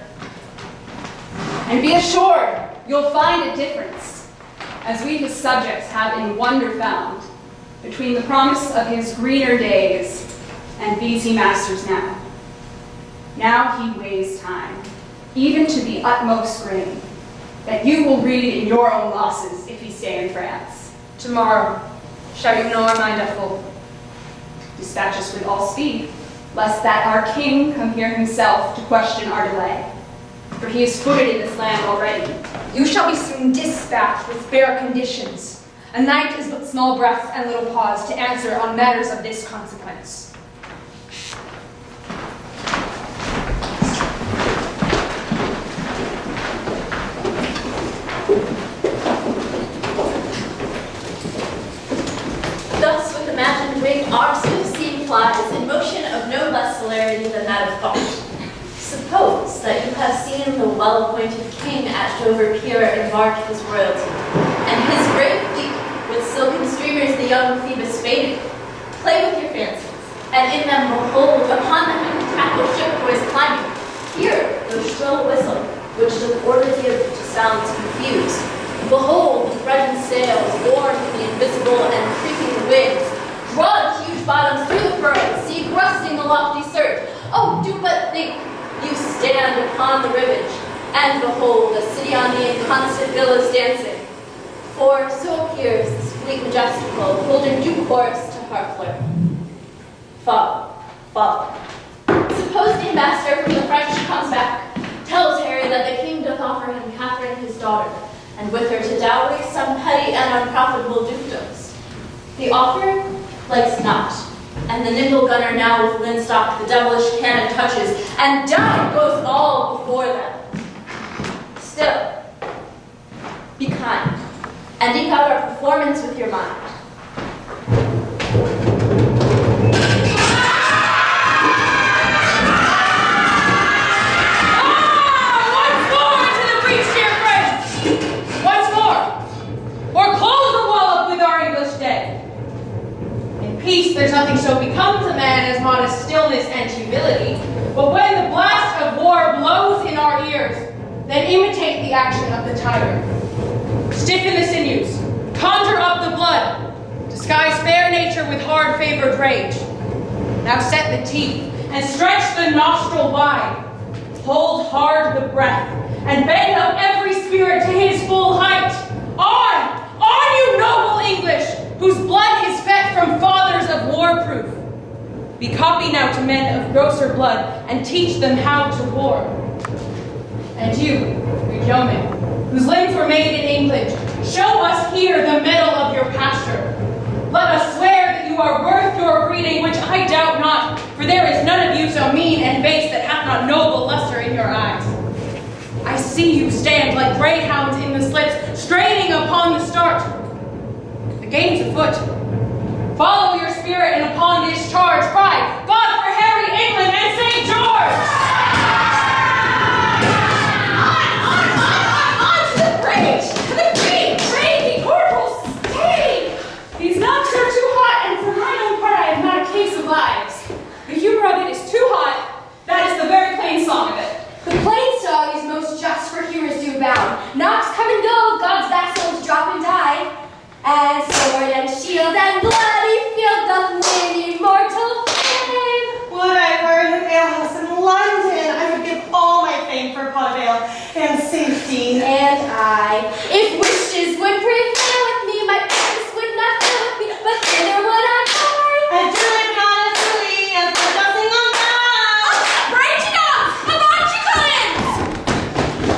And be assured, you'll find a difference, as we his subjects have in wonder found, between the promise of his greener days and these he masters now. Now he weighs time, even to the utmost grain, that you will read in your own losses if ye stay in France. Tomorrow, shall you know our mind at full? Dispatch us with all speed, lest that our king come here himself to question our delay. For he is footed in this land already. You shall be soon dispatched with fair conditions. A night is but small breath and little pause to answer on matters of this consequence. Thus, with imagined wing, our swift-seeing flies in motion of no less celerity than that of thought. Suppose that you have seen the well-appointed king at Dover Pier embark his royalty, and his brave fleet, with silken streamers the young Phoebus faded. Play with your fancies, and in them behold upon the heavy tackle ship boys climbing. Hear the shrill whistle, which doth order give to sounds confused. Behold the threatened sails, borne from the invisible and creeping winds. Draw the huge bottoms through the furrows, see thrusting the lofty surge. Oh, do but think! You stand upon the rivage, and behold a city on the inconstant billows dancing. For so appears this fleet majestical, holding due course to Harfleur. Follow, follow. Suppose the ambassador from the French comes back, tells Harry that the king doth offer him Catherine his daughter, and with her to dowry some petty and unprofitable dukedoms. The offer likes not, and the nimble gunner now with linstock the devilish cannon touches, and down goes all before them. Still, be kind, and eke out our performance with your mind. Peace, there's nothing so becomes a man as modest stillness and humility. But when the blast of war blows in our ears, then imitate the action of the tiger. Stiffen the sinews, conjure up the blood, disguise fair nature with hard favored rage. Now set the teeth and stretch the nostril wide. Hold hard the breath and bend up every spirit to his full height. On, you noble English, whose blood is fed from fathers of war-proof. Be copy now to men of grosser blood, and teach them how to war. And you, yeomen, whose limbs were made in England, show us here the mettle of your pasture. Let us swear that you are worth your breeding, which I doubt not, for there is none of you so mean and base that hath not noble luster in your eyes. I see you stand like greyhounds in the slips, straining upon the start. The game's afoot. Follow your spirit, and upon this charge cry, God for Harry, England, and St. George! On to the bridge! To the green! Brave corporals, stay! These knocks are too hot, and for my own part I have not a case of lives. The humor of it is too hot. That is the very plain song of it. The plain song is most just for hearers due bound. Knocks come and go, God's vassals drop and die. And sword and shield and bloody field doth win immortal fame. Would I were in an alehouse in London, I would give all my fame for pot of ale and safety. And I, if wishes would prevail with me, my purpose would not fail with me, but thither would I hie. I do it honestly, and put nothing on that. Break it up! Avaunt you cannons!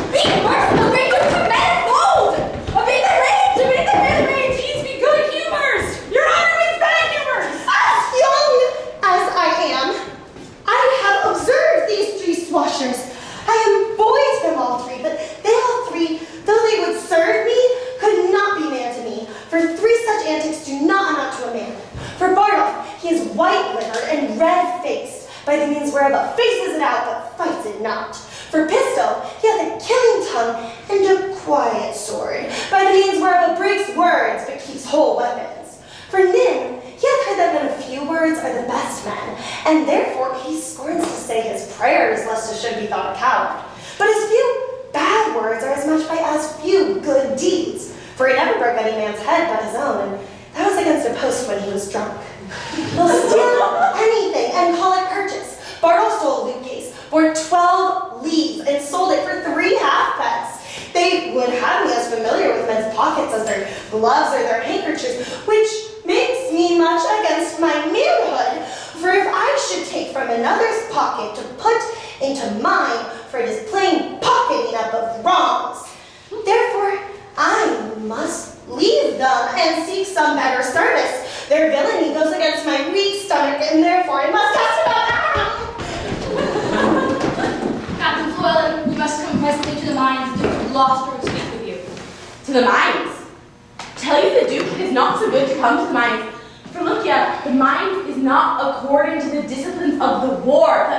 Be merciful, great to command bold! Obey the rage, obey the rage! These be good humors! Your honor means bad humors! Young as I am, I have observed these three swashers. I embodied them all three, but they all three, though they would serve me, could not be man to me, for three such antics do not amount to a man. For Bardolph, he is white-livered and red-faced, by the means whereof faces it out, but fights it not. For Pistol, he hath a killing tongue and a quiet sword, by the means whereof it breaks words, but keeps whole weapons. For Nym, he hath heard that men of few words are the best men, and therefore he scorns to say his prayers, lest it should be thought a coward. But his few bad words are as much by as few good deeds, for he never broke any man's head but his own, and that was against a post when he was drunk. He'll steal anything and call it purchase. Bartle stole a loot case, bore 12 leaves, and sold it for 3 halfpence. They They would have me as familiar with men's pockets as their gloves or their handkerchiefs, which makes me much against my manhood. For if I should take from another's pocket to put into mine, for it is plain pocketing up of wrongs. Therefore, I must leave them and seek some better service. Their villainy goes against my weak stomach, and therefore I must cast them out. Captain Llewellyn, you must come presently to the mines. The Duke of Gloucester will speak with you. To the mines. Tell you the Duke it is not so good to come to the mines. For look ye, the mines is not according to the disciplines of the war.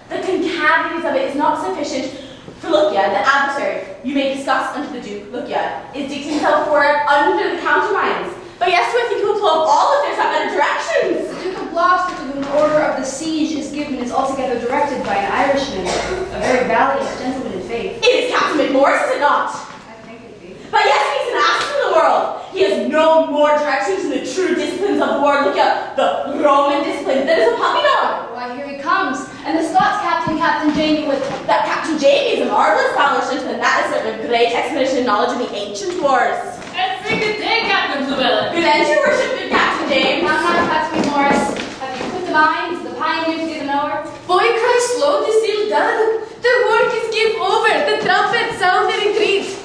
The concavities of it is not sufficient. For look ye, the adversary, you may discuss unto the Duke, look ye, is dictating himself for it under the countermines. But yes, I think he will pull up all if there's not better directions. The Duke of Gloucester, to whom the order of the siege is given, is altogether directed by an Irishman, a very valiant gentleman in faith. It is Captain McMorris, is it not? I think it be. But yes, he's an ass in the world. He has no more directions in the true disciplines of the war. Look at the Roman disciplines. That is a puppy dog. Why, here he comes. And the Scots captain, Captain Jamie, with That Captain Jamie is a marvelous scholarship, and that is a great expedition and knowledge of the ancient wars. And say good day, Captain Llewellyn. Good end, your worship, good Captain James. Now, Captain Morris, have you put the mines, the pioneers given over? Boy, cry slow, the seal done. The work is give over. The trumpet sound the retreat.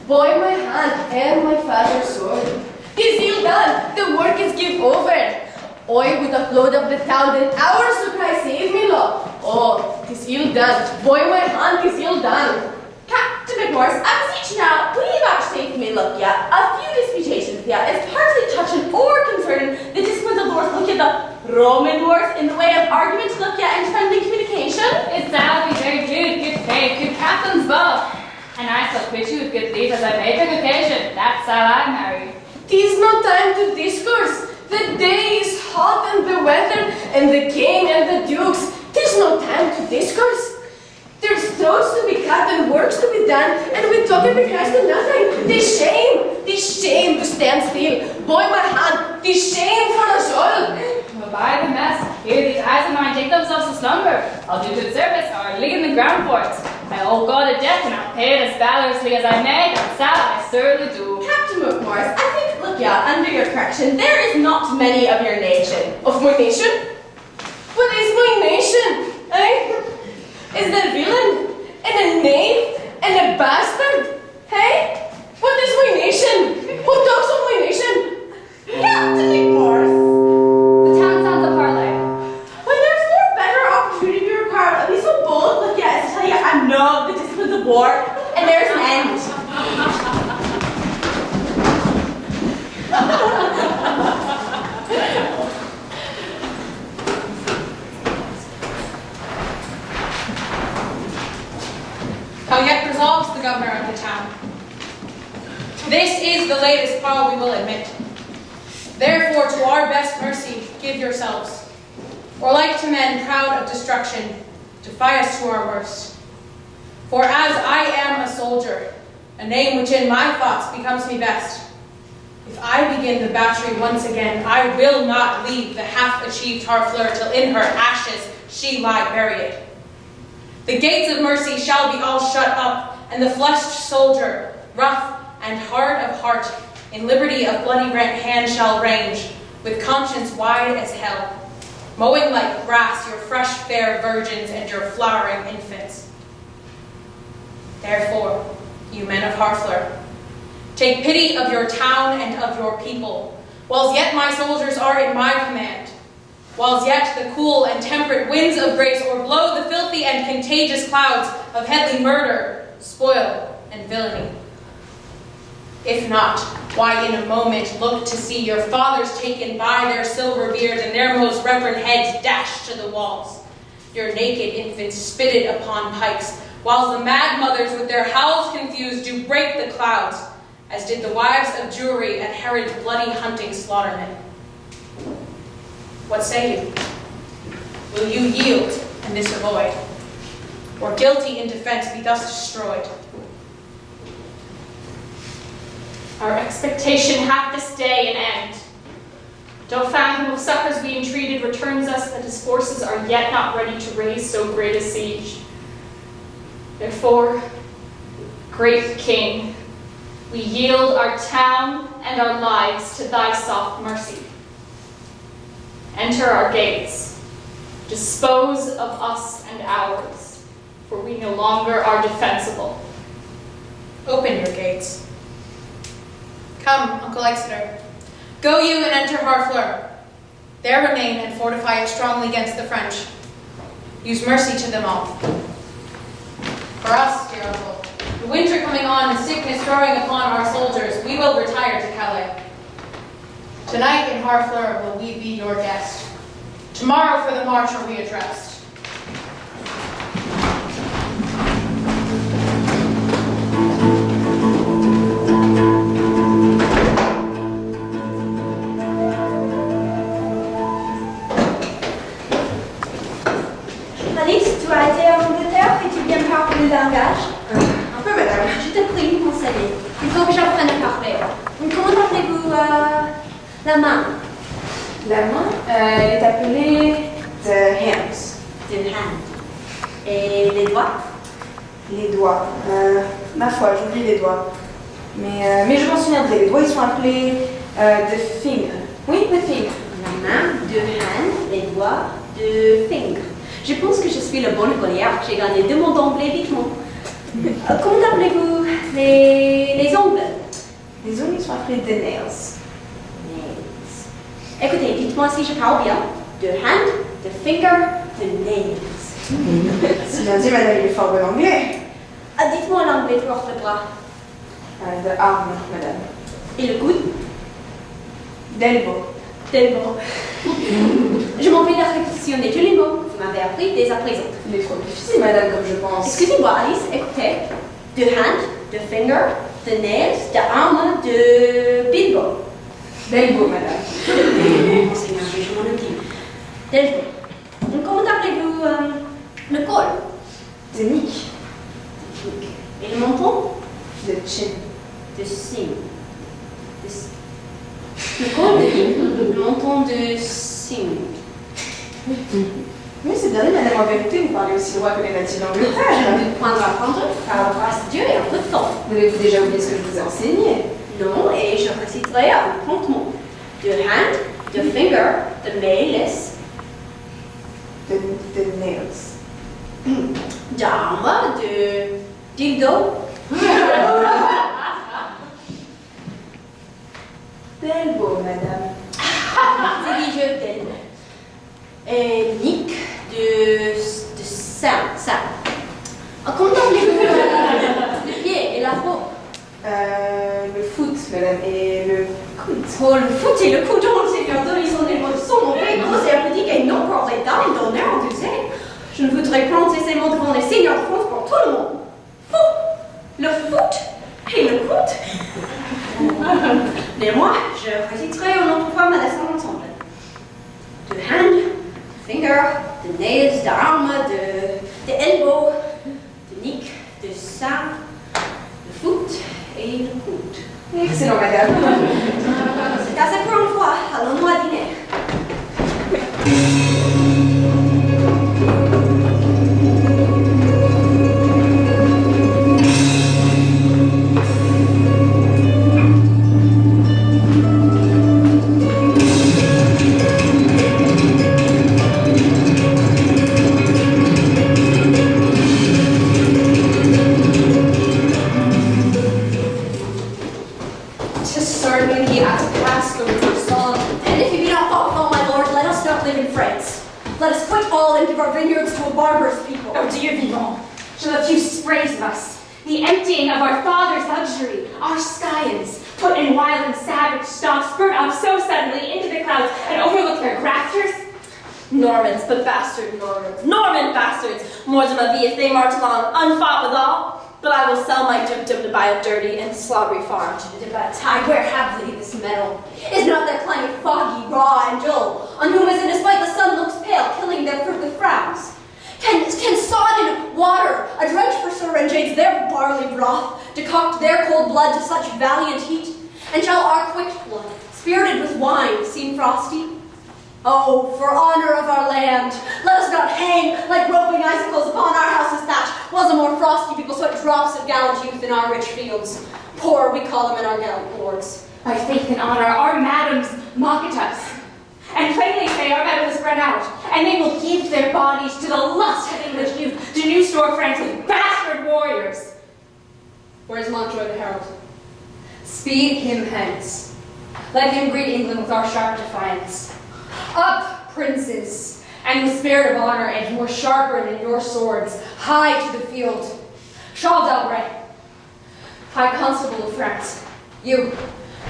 Boy, my hand and my father's sword. The seal done. The work is give over. Oi, with the flood of the town, then hours to cry, save me, Lord. Oh, the seal done. Boy, my hand, the seal done. Captain McMorris, I beseech you now, will you vouchsafe me look yet? A few disputations yet, is partly touching or concerning the disciplines of the wars, look at the Roman wars in the way of argument, look yet, and friendly communication. It shall be very good faith, good captains both. And I shall quit you with good leave as I may take occasion. That's how I marry. 'Tis no time to discourse. The day is hot and the weather, and the king and the dukes. 'Tis no time to discourse. There's throats to be cut and works to be done, and we talk and because to nothing. The shame to stand still. Boy, my hand, the shame for us all. Well, by the mess, here these eyes of mine take themselves to slumber. I'll do good service, or leave in the ground for it. I owe God a debt, and I'll pay it as valorously as I may, and that I certainly do. Captain McMorris, I think, look yet, under your correction, there is not many of your nation. Of my nation? What is my nation? Eh? Is there a villain, and a knave, and a bastard? Hey? What is my nation? Who talks of my nation? Captain McMorris. The town sounds a parley. When there's no better opportunity to be required, I'll be so bold, look yet, as to tell you I know the disciplines of war, and there's an end. How yet resolves the governor of the town. This is the latest quarrel we will admit. Therefore, to our best mercy, give yourselves. Or like to men proud of destruction, defy us to our worst. For as I am a soldier, a name which in my thoughts becomes me best, if I begin the battery once again, I will not leave the half-achieved Harfleur till in her ashes she lie buried. The gates of mercy shall be all shut up, and the fleshed soldier, rough and hard of heart, in liberty of bloody rent hand shall range, with conscience wide as hell, mowing like grass your fresh fair virgins and your flowering infants. Therefore, you men of Harfleur, take pity of your town and of your people, whiles yet my soldiers are in my command, whiles yet the cool and temperate winds of grace o'erblow the filthy and contagious clouds of headly murder, spoil, and villainy. If not, why in a moment look to see your fathers taken by their silver beards and their most reverend heads dashed to the walls, your naked infants spitted upon pikes, whiles the mad mothers with their howls confused do break the clouds, as did the wives of Jewry at Herod's bloody hunting slaughtermen. What say you? Will you yield and this avoid? Or guilty in defense be thus destroyed? Our expectation hath this day an end. Dauphin, who of succors we entreated, returns us that his forces are yet not ready to raise so great a siege. Therefore, great King, We yield our town and our lives to thy soft mercy. Enter our gates. Dispose of us and ours, for we no longer are defensible. Open your gates. Come, Uncle Exeter. Go you and enter Harfleur. There remain and fortify it strongly against the French. Use mercy to them all. For us, dear uncle, the winter coming on and sickness growing upon our soldiers, we will retire to Calais. Tonight in Harfleur will we be your guest. Tomorrow for the march are we addressed. Alice, tu as été en Angleterre et tu viens parler le langage? Un peu, madame. Je te prie, m'enseigner. Il faut que j'apprenne à parler. Comment appelez-vous la main? La main, elle est appelée the hands. The hand. Et les doigts? Les doigts. Ma foi, j'oublie les doigts. Mais je m'en souviendrai. Les doigts, ils sont appelés the finger. Oui, the finger. La main, the hand, les doigts, the finger. Je pense que je suis le bon écolière. J'ai gagné 2 mots d'anglais vitement. Comment appelez-vous les ongles? Les ongles, ils sont appelés the nails. Nails. Écoutez, dites-moi si je parle bien. The hand, the finger, the nails. C'est bien dit, madame, il est fort bon anglais. Dites-moi l'anglais pour le bras. The arm, madame. Et le coude? D'elbow. Tellement. Je m'en vais de réquisitionner tous les mots que vous m'avez appris dès à présent. Il est trop difficile, madame, comme je pense. Excusez-moi, Alice, écoutez. The hand, the finger, the nails, the arm, the bilbo. D'elbow, madame. Seigneur, je m'en occupe. D'elbow. Comment appelez-vous le col? The nick. Et le menton? The chin. The chin. Le col de le menton de chin. Oui, c'est bien dit, madame, en vérité, vous parlez aussi droit que les natifs d'Angleterre. De prendre à prendre, par la grâce de Dieu et un peu de temps. Vous avez déjà oublié ce que je vous ai enseigné? Non, et je réciterai promptement. The hand, the finger, the nails, The nails. the arm, the dildo, D'elbow, madame. c'est dit je d'elle. Et nick, de sein. Comment appelez-vous le pied et la peau? Le foot, madame, et le coude. Oh, le foot et le coudon, Seigneur, ils sont des mots sont mauvais, gros et petits et non pour les dames d'honneur, tu sais. Je ne voudrais prononcer ces mots devant les seigneurs de France pour tout le monde. Fou, le foot et le coude. Mais moi, je réciterai au nom de pouvoir ma leçon ensemble. The hand, the finger, the nails, the arm, the elbow, the neck, the sein, le foot et le coude. Excellent, madame. C'est assez pour une fois. Allons-nous à dîner. The emptying of our father's luxury, our scions, put in wild and savage stock, spurred up so suddenly into the clouds and overlooked their grafters? Normans, but bastard Normans. Norman bastards! More than ma vie if they march along unfought withal. But I will sell my dukedom to buy a dirty and slobbery farm to the tide. Where have they this metal? Is not their climate foggy, raw, and dull? On whom is it, despite the sun looks pale, killing their fruit with frowns? Can sodden water, a drench for syringes, their barley broth, decoct their cold blood to such valiant heat? And shall our quick blood, spirited with wine, seem frosty? Oh, for honor of our land, let us not hang like roping icicles upon our house's thatch, whilst the more frosty people sweat drops of gallant youth in our rich fields. poor we call them in our gallant lords. By faith and honor, our madams mock at us, and plainly say our metal is spread out, and they will give their bodies to the lust of English youth, to new store France with bastard warriors. Where's Montjoy the herald? Speed him hence. Let him greet England with our sharp defiance. Up, princes, and with spirit of honor, and more sharper than your swords, hie to the field. Charles d'Albret, High Constable of France, you,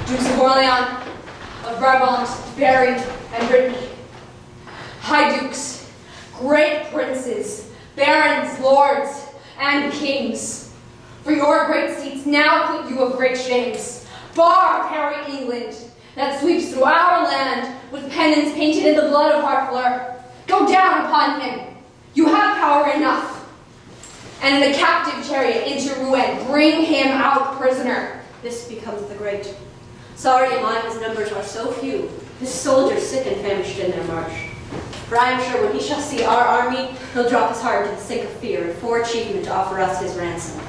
Dukes of Orleans, of Brabant, Berry, and Brittany. High Dukes, great princes, barons, lords, and kings. For your great seats now put you of great shames. Bar Harry England, that sweeps through our land with pennons painted in the blood of Harfleur. Go down upon him. You have power enough. And in the captive chariot into Rouen, bring him out prisoner. This becomes the great. Sorry am I his numbers are so few, his soldiers sick and famished in their march. For I am sure when he shall see our army, he'll drop his heart to the sake of fear, and for achievement to offer us his ransom.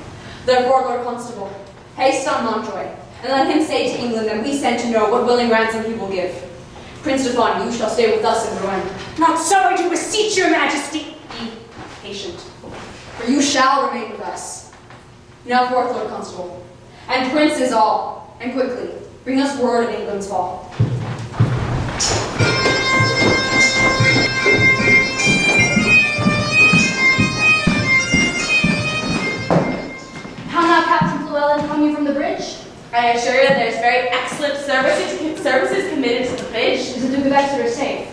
Therefore, Lord Constable, haste on Montjoy, and let him say to England that we sent to know what willing ransom he will give. Prince de Thon, you shall stay with us in Rouen. Not so, I do beseech your majesty. Be patient, for you shall remain with us. Now forth, Lord Constable, and princes all, and quickly, bring us word of England's fall. How now, Captain Llewellyn, come you from the bridge? I assure you there's very excellent services committed to the bridge. Is the Duke of Exeter safe?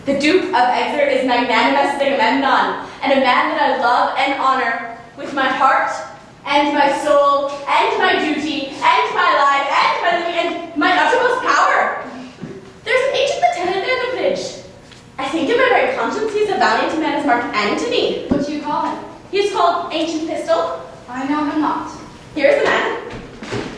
The Duke of Exeter is magnanimous Agamemnon, and a man that I love and honor with my heart and my soul and my duty and my life and my living and my uttermost power. There's an ancient lieutenant there in the bridge. I think in my right conscience he's a valiant man as Mark Antony. What do you call him? He's called Ancient Pistol. I know him not. Here's the man.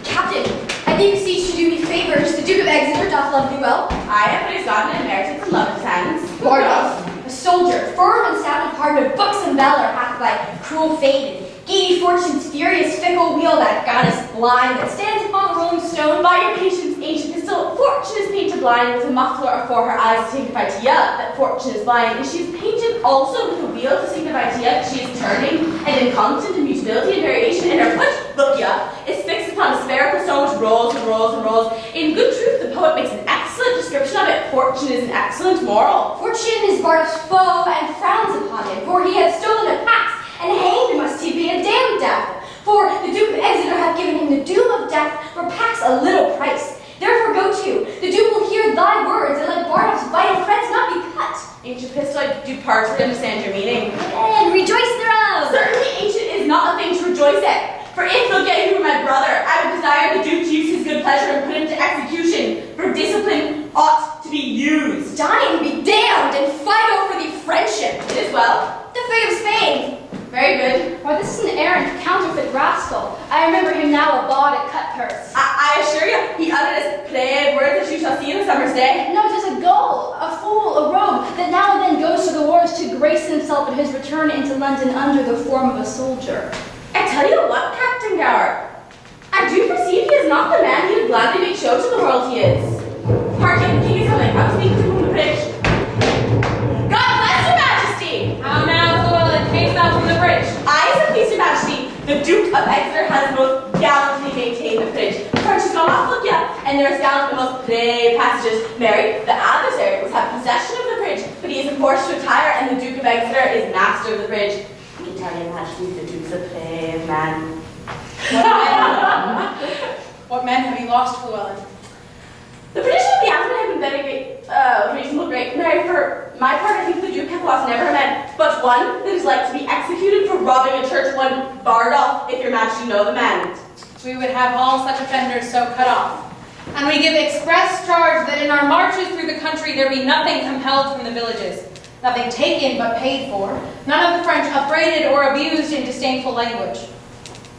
Captain, I think beseech to do me favors. The Duke of Exeter doth love me well. I have but he's gotten inheritance and love of his hands. Bardolph, a soldier, firm and stout of heart, of books and valor hath by cruel fate and giddy fortune's furious fickle wheel that got us blind, that stands upon a rolling stone. By your patience, Ancient Pistol, Fortune is painted blind with a muffler afore her eyes to signify to ya that Fortune is blind, and she is painted also with a wheel to signify to ya that she is turning, and in constant immutability and variation, and her foot, look ya, is fixed upon a spherical stone which rolls and rolls and rolls. In good truth, the poet makes an excellent description of it. Fortune is an excellent moral. Fortune is Bardolph's foe and frowns upon him, for he hath stolen a pax, and hanged must he be a damned death. For the Duke of Exeter hath given him the doom of death for pax a little price. Therefore go to, the Duke will hear thy words, and let Bardolph's vital threads not be cut. Ancient Pistol, I do partly understand your meaning. And rejoice thereof. Certainly, Ancient is not a thing to rejoice at. For if he'll get you my brother, I would desire the Duke to use his good pleasure and put him to execution, for discipline ought to be used. Dying be damned, and fight over the friendship. It is well. The fate of Spain. Very good. Why, this is an errant counterfeit rascal. I remember him now a bawd at cut-purse. I assure you, he uttered as play of words as you shall see in a summer's day. No, 'tis a gull, a fool, a rogue, that now and then goes to the wars to grace himself at his return into London under the form of a soldier. I tell you what, Captain Gower, I do perceive he is not the man he would gladly make show to the world he is. Hark ye, the king is coming. I was speaking to him from the bridge. God bless your majesty! How now, Llewellyn, camest thou from the bridge? I, so please your majesty, the Duke of Exeter has most gallantly maintained the bridge. The French has gone off, look ya, and there is gallant the most brave passages. Mary, the adversary, was have possession of the bridge, but he is enforced to retire, and the Duke of Exeter is master of the bridge. I can tell your majesty, the Duke's a brave man. What men have you lost, Llewellyn? The British of the Amazon have been very reasonable great. Mary, for my part, I think the Duke hath lost never a man, but one that is like to be executed for robbing a church, one Bardolph, if your majesty know the man. We would have all such offenders so cut off. And we give express charge that in our marches through the country there be nothing compelled from the villages, nothing taken but paid for, none of the French upbraided or abused in disdainful language.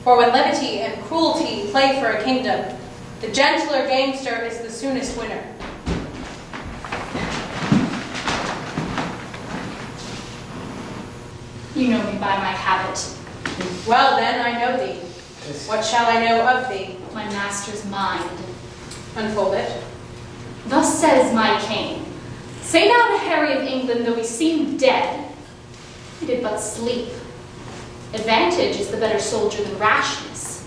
For when levity and cruelty play for a kingdom, the gentler gamester is the soonest winner. You know me by my habit. Well then, I know thee. What shall I know of thee? my master's mind. Unfold it. Thus says my king, say now to Harry of England, though he seemed dead, he did but sleep. Advantage is the better soldier than rashness.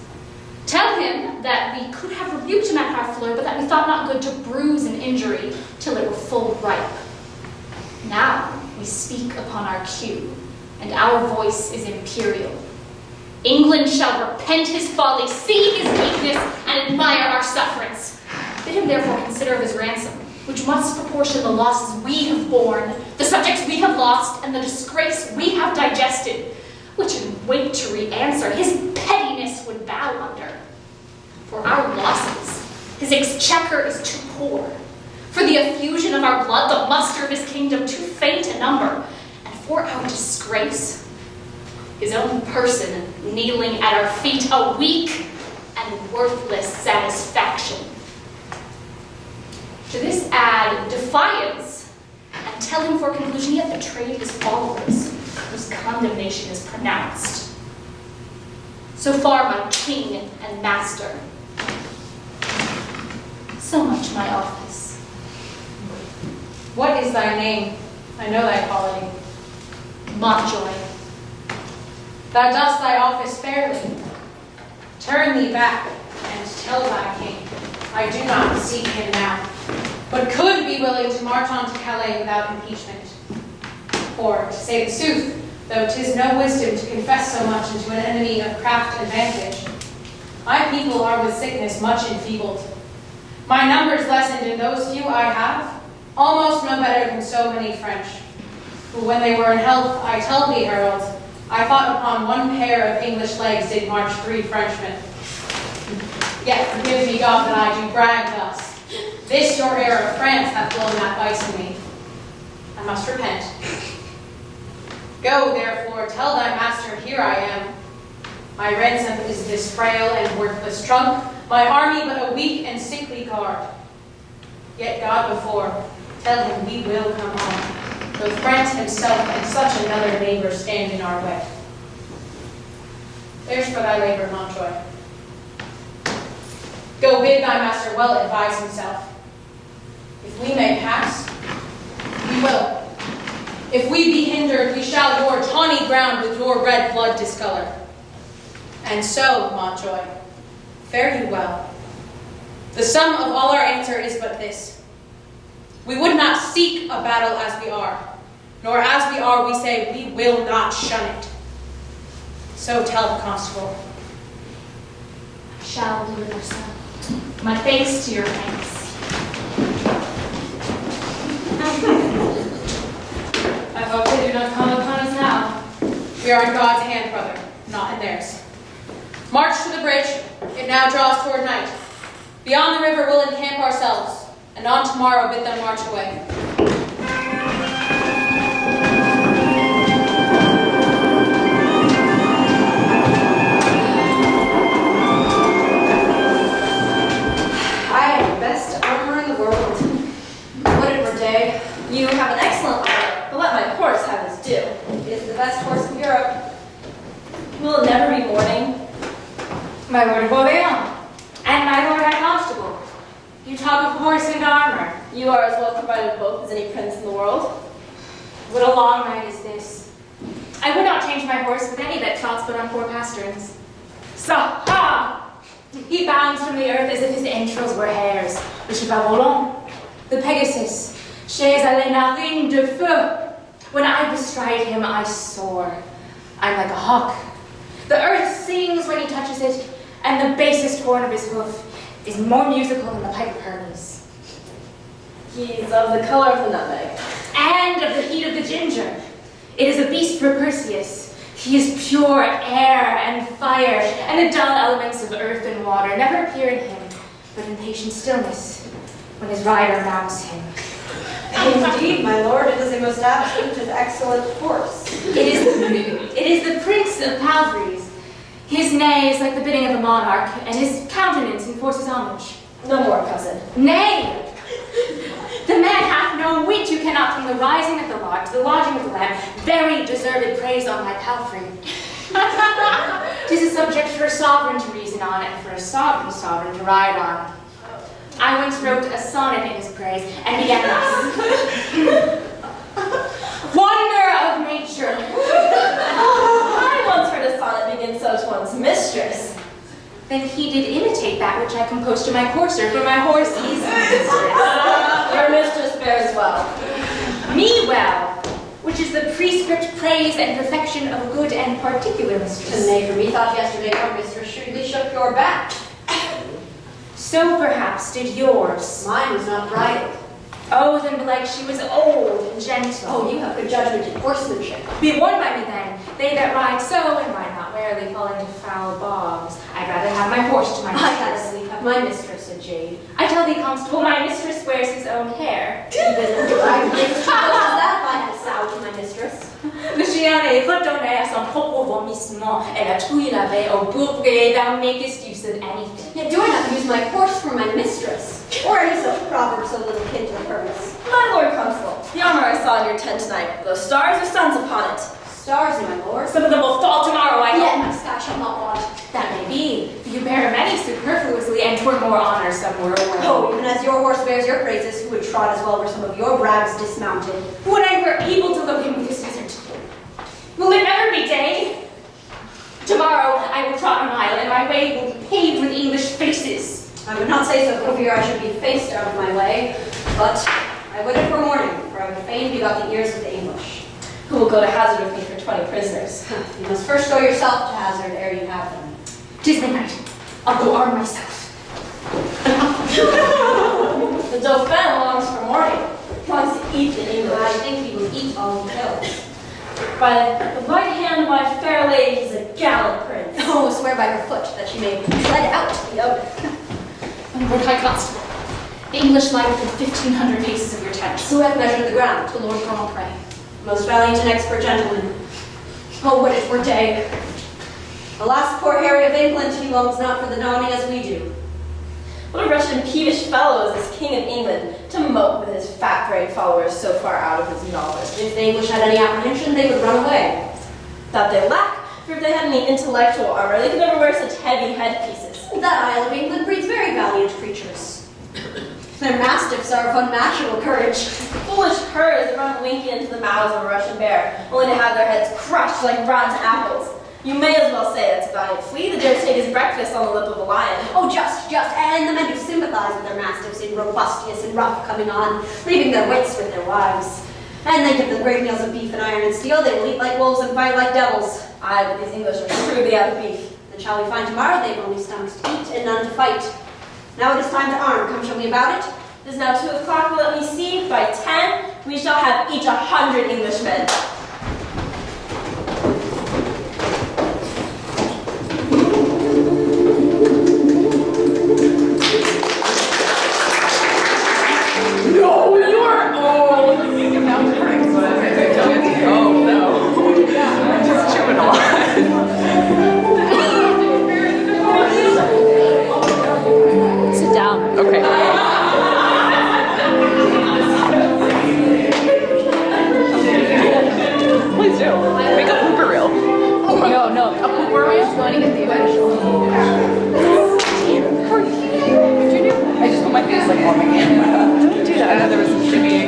Tell him that we could have rebuked him at Harfleur, but that we thought not good to bruise an injury till it were full ripe. Now we speak upon our cue, and our voice is imperial. England shall repent his folly, see his weakness, and admire our sufferance. Bid him therefore consider of his ransom, which must proportion the losses we have borne, the subjects we have lost, and the disgrace we have digested, which in wait to re-answer his pettiness would bow under. For our losses, his exchequer is too poor. For the effusion of our blood, the muster of his kingdom too faint a number. And for our disgrace, his own person kneeling at our feet, a weak and worthless satisfaction. To this add defiance, and tell him for conclusion he hath betrayed his followers, whose condemnation is pronounced. So far my king and master. So much my office. What is thy name? I know thy quality. Montjoy. Thou dost thy office fairly. Turn thee back, and tell thy king, I do not seek him now, but could be willing to march on to Calais without impeachment. For, to say the sooth, though 'tis no wisdom to confess so much unto an enemy of craft and vantage, my people are with sickness much enfeebled. My numbers lessened, and those few I have, almost no better than so many French, who when they were in health, I tell thee, herald, I thought upon one pair of English legs did march 3 Frenchmen. Yet forgive me, God, that I do brag thus. This your heir of France hath blown that vice in me. I must repent. Go, therefore, tell thy master, here I am. My ransom is this frail and worthless trunk, my army but a weak and sickly guard. Yet God before, tell him we will come on, though France himself and such another neighbor stand in our way. There's for thy labor, Montjoy. Go bid thy master well advise himself. If we may pass, we will. If we be hindered, we shall your tawny ground with your red blood discolor. And so, Montjoy, fare you well. The sum of all our answer is but this. We would not seek a battle as we are, nor as we are we say we will not shun it. So tell the constable. I shall deliver so. My thanks to your thanks. I hope they do not come upon us now. We are in God's hand, brother, not in theirs. March to the bridge. It now draws toward night. Beyond the river we'll encamp ourselves, and on tomorrow bid them march away. I am the best armor in the world. Would it were day. You have an excellent armor, but let my horse have his due. It is the best horse in Europe. Will it never be morning? My lord of Orleans, and my lord high constable. You talk of horse and armor. You are as well provided with both as any prince in the world. What a long night is this. I would not change my horse with any that trots but on 4 pasterns. Sa-ha! He bounds from the earth as if his entrails were hairs. Le cheval volant, the Pegasus, chez les narines de feu. When I bestride him, I soar. I'm like a hawk. The earth sings when he touches it, and the basest horn of his hoof is more musical than the pipe of Hermes. He's of the color of the nutmeg. And of the heat of the ginger. It is a beast for Perseus. He is pure air and fire, and the dull elements of earth and water never appear in him, but in patient stillness, when his rider mounts him. Indeed, my lord, it is a most absolute and excellent horse. It is the prince of Palfreys. His neigh is like the bidding of a monarch, and his countenance enforces homage. No more, cousin. Nay! The man hath no wit who cannot from the rising of the lark to the lodging of the lamb very deserved praise on my palfrey. 'Tis a subject for a sovereign to reason on, and for a sovereign to ride on. I once wrote a sonnet in his praise, and began thus. Wonder of nature. I once heard a sonnet begin so to one's mistress. Then he did imitate that which I composed to my courser for my horses. Your mistress fares well. Me well, which is the prescript praise and perfection of a good and particular mistress. Nay, for me thought yesterday your mistress shrewdly shook your back. So perhaps did yours. Mine was not bridled. Oh, then belike she was old and gentle. Oh, you have good judgment in horsemanship. Be warned by me then, they that ride so and ride not warily fall into foul bogs. I'd rather have my horse to my I had mistress. sleep have my mistress, said Jade. I tell thee, constable, my mistress wears his own hair. I think she knows that if I had a sow to my mistress. Le chien est retourné à son propre vomissement, et la trouille l'avait au bourré, thou makest use of anything. Yet do I not use my horse for my mistress? Or any such proverb so little kin to the purpose? My lord constable, the armor I saw in your tent tonight, those stars or suns upon it. Stars, my lord. Some of them will fall tomorrow, I Yet hope. my sky shall not want. That may be, for you bear many superfluously, and 'twere more honor somewhere away. Oh, even as your horse bears your praises, who would trot as well were some of your brags dismounted? Would I were able to look him with his desert. Will it never be day? Tomorrow I will trot a mile, and my way will be paved with English faces. I would not say so for fear I should be faced out of my way, but I waited for morning, for I would fain be about the ears of the English. Who will go to hazard with me for 20 prisoners? You must first go yourself to hazard ere you have them. 'Tis midnight. I'll go arm myself. The Dauphin longs for morning. He wants to eat the English. I think he will eat all he kills. By the right hand of my fair lady is a gallant prince. Oh, swear by her foot that she may tread out the oath. Lord High Constable, the English lie within 1,500 paces of your tents. Who hath measured the ground? The Lord Grand Prix. Most valiant and expert gentleman. Oh, would it were day. Alas, poor Harry of England, he longs not for the dawning as we do. What a wretched and peevish fellow is this King of England, to mope with his fat-brained followers so far out of his knowledge. If the English had any apprehension, they would run away. That they lack, for if they had any intellectual armor, they could never wear such heavy headpieces. That Isle of England breeds very valiant creatures. Their mastiffs are of unnatural courage. Foolish curs that run winking into the mouths of a Russian bear, only to have their heads crushed like rotten apples. You may as well say it's a valiant flea that dares take his breakfast on the lip of a lion. Oh, just, and the men who sympathize with their mastiffs in robustious and rough coming on, leaving their wits with their wives. And they give them great meals of beef and iron and steel, they will eat like wolves and fight like devils. Aye, but these English are shrewdly out of beef. Then shall we find tomorrow they've only stomachs to eat and none to fight. Now it is time to arm, come show me about it. It is now 2 o'clock, let me see. By 10, we shall have each 100 Englishmen. No, you are old. Oh no. Just chewing a lot. Sit down. Okay. Please do. Make a blooper reel. Oh my God. No. A blooper reel? Going to get the eventual. What'd you do? I just put my face like on my camera. Don't do that. I know there was some shimmying.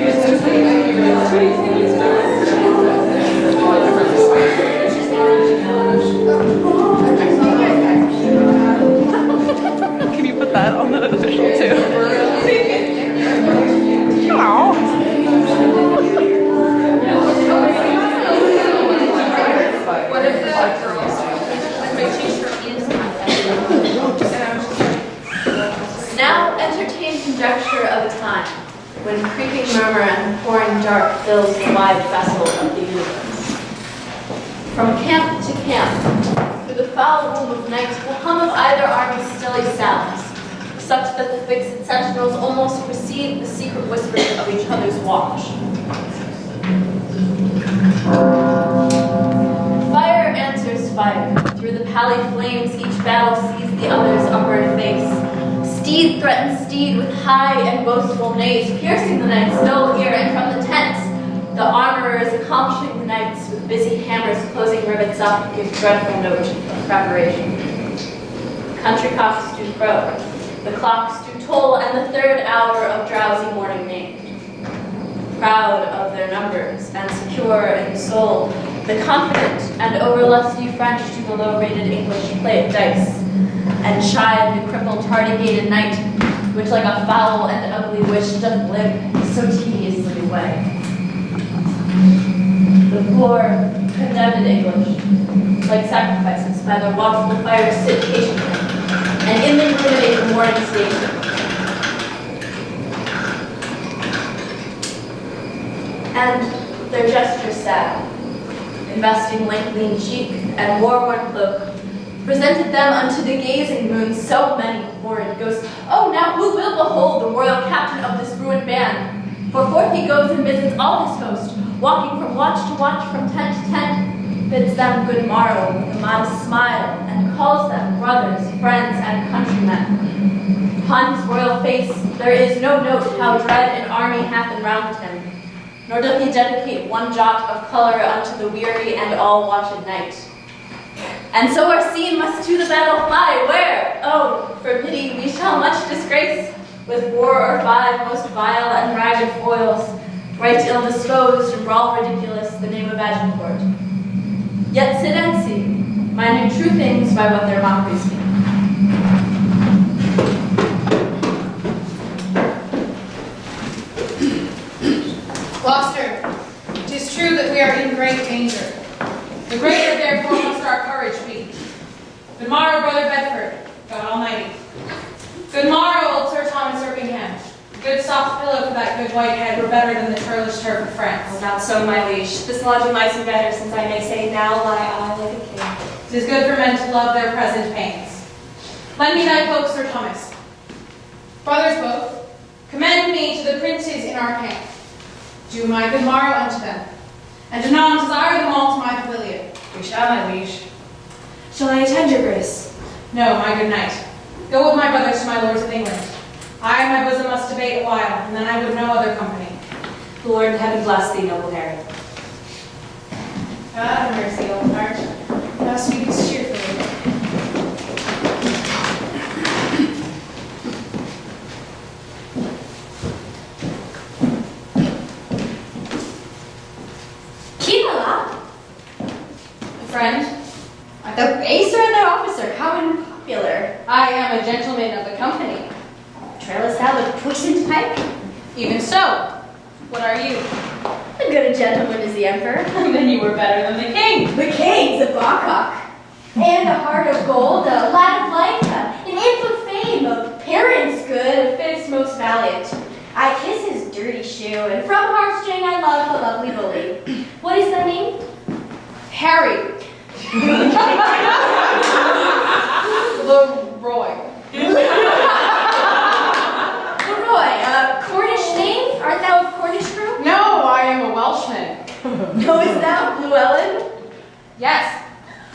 Can you put that on the official too? What if the girls now entertain conjecture of a time when creeping murmur and pouring dark fills the wide vessel of the universe. From camp to camp, through the foul womb of night, the hum of either army stilly sounds, such that the fixed sentinels almost perceive the secret whispers of each other's watch. Fire answers fire. Through the pallid flames, each battle sees the other's upward face. Steed threatens steed with high and boastful neighs, piercing the night's dull ear, and from the tents, the armorer is accomplishing the nights with of busy hammers closing rivets up give dreadful note of preparation. Country cocks do crow, the clocks do toll, and the third hour of drowsy morning named. Proud of their numbers and secure in soul, the confident and over-lusty French to the low-rated English play at dice, and chide the crippled tardy-gated knight, which like a foul and ugly wish doth limp so tediously away. The poor, condemned English, like sacrifices by their watchful fires, sit patiently, and in the ruminate the morning station. And their gestures sad, investing lank lean cheek and war-worn cloak, presented them unto the gazing moon so many horrid ghosts. Oh, now who will behold the royal captain of this ruined band? For forth he goes and visits all his host, walking from watch to watch, from tent to tent, bids them good morrow with a modest smile, and calls them brothers, friends, and countrymen. Upon his royal face there is no note how dread an army hath enrounded him, nor doth he dedicate one jot of color unto the weary and all-watched night. And so our scene must to the battle fly, where, oh, for pity, we shall much disgrace, with 4 or 5 most vile and ragged foils, right ill-disposed and brawl ridiculous, the name of Agincourt. Yet sit and see, minding true things by what their mockeries mean. Gloucester, 'tis true that we are in great danger. The greater therefore must our courage be. Good morrow, Brother Bedford, God Almighty. Good morrow, old Sir Thomas Erpingham. Good soft pillow for that good white head were better than the churlish turf of France. Oh, not so, my liege. This lodging lies me better, since I may say, now lie I like a king. 'Tis good for men to love their present pains. Lend me thy cloak, Sir Thomas. Brothers both, commend me to the princes in our camp. Do my good morrow unto them, and anon desire them all to my pavilion. We shall, my liege. Shall I attend your grace? No, my good knight. Go with my brothers to my lords of England. I and my bosom must debate a while, and then I would no other company. The Lord in heaven bless thee, noble Harry. God have mercy, old heart. Thou speakest cheerfully. Keep a lot. Friend, The racer and their officer, how unpopular. I am a gentleman of the company. Trail us out with poisoned pipe. Even so, what are you? A good gentleman is the emperor. Then you were better than the king. The king's a Bacchus. And a heart of gold, a lad of life, an imp of fame, a parent's good, a fit's most valiant. I kiss his dirty shoe, and from heartstring I love the lovely bully. What is thy name? Harry. Leroy. Leroy, a Cornish name? Art thou of Cornish crew? No, I am a Welshman. Knowest thou Llewellyn? Yes.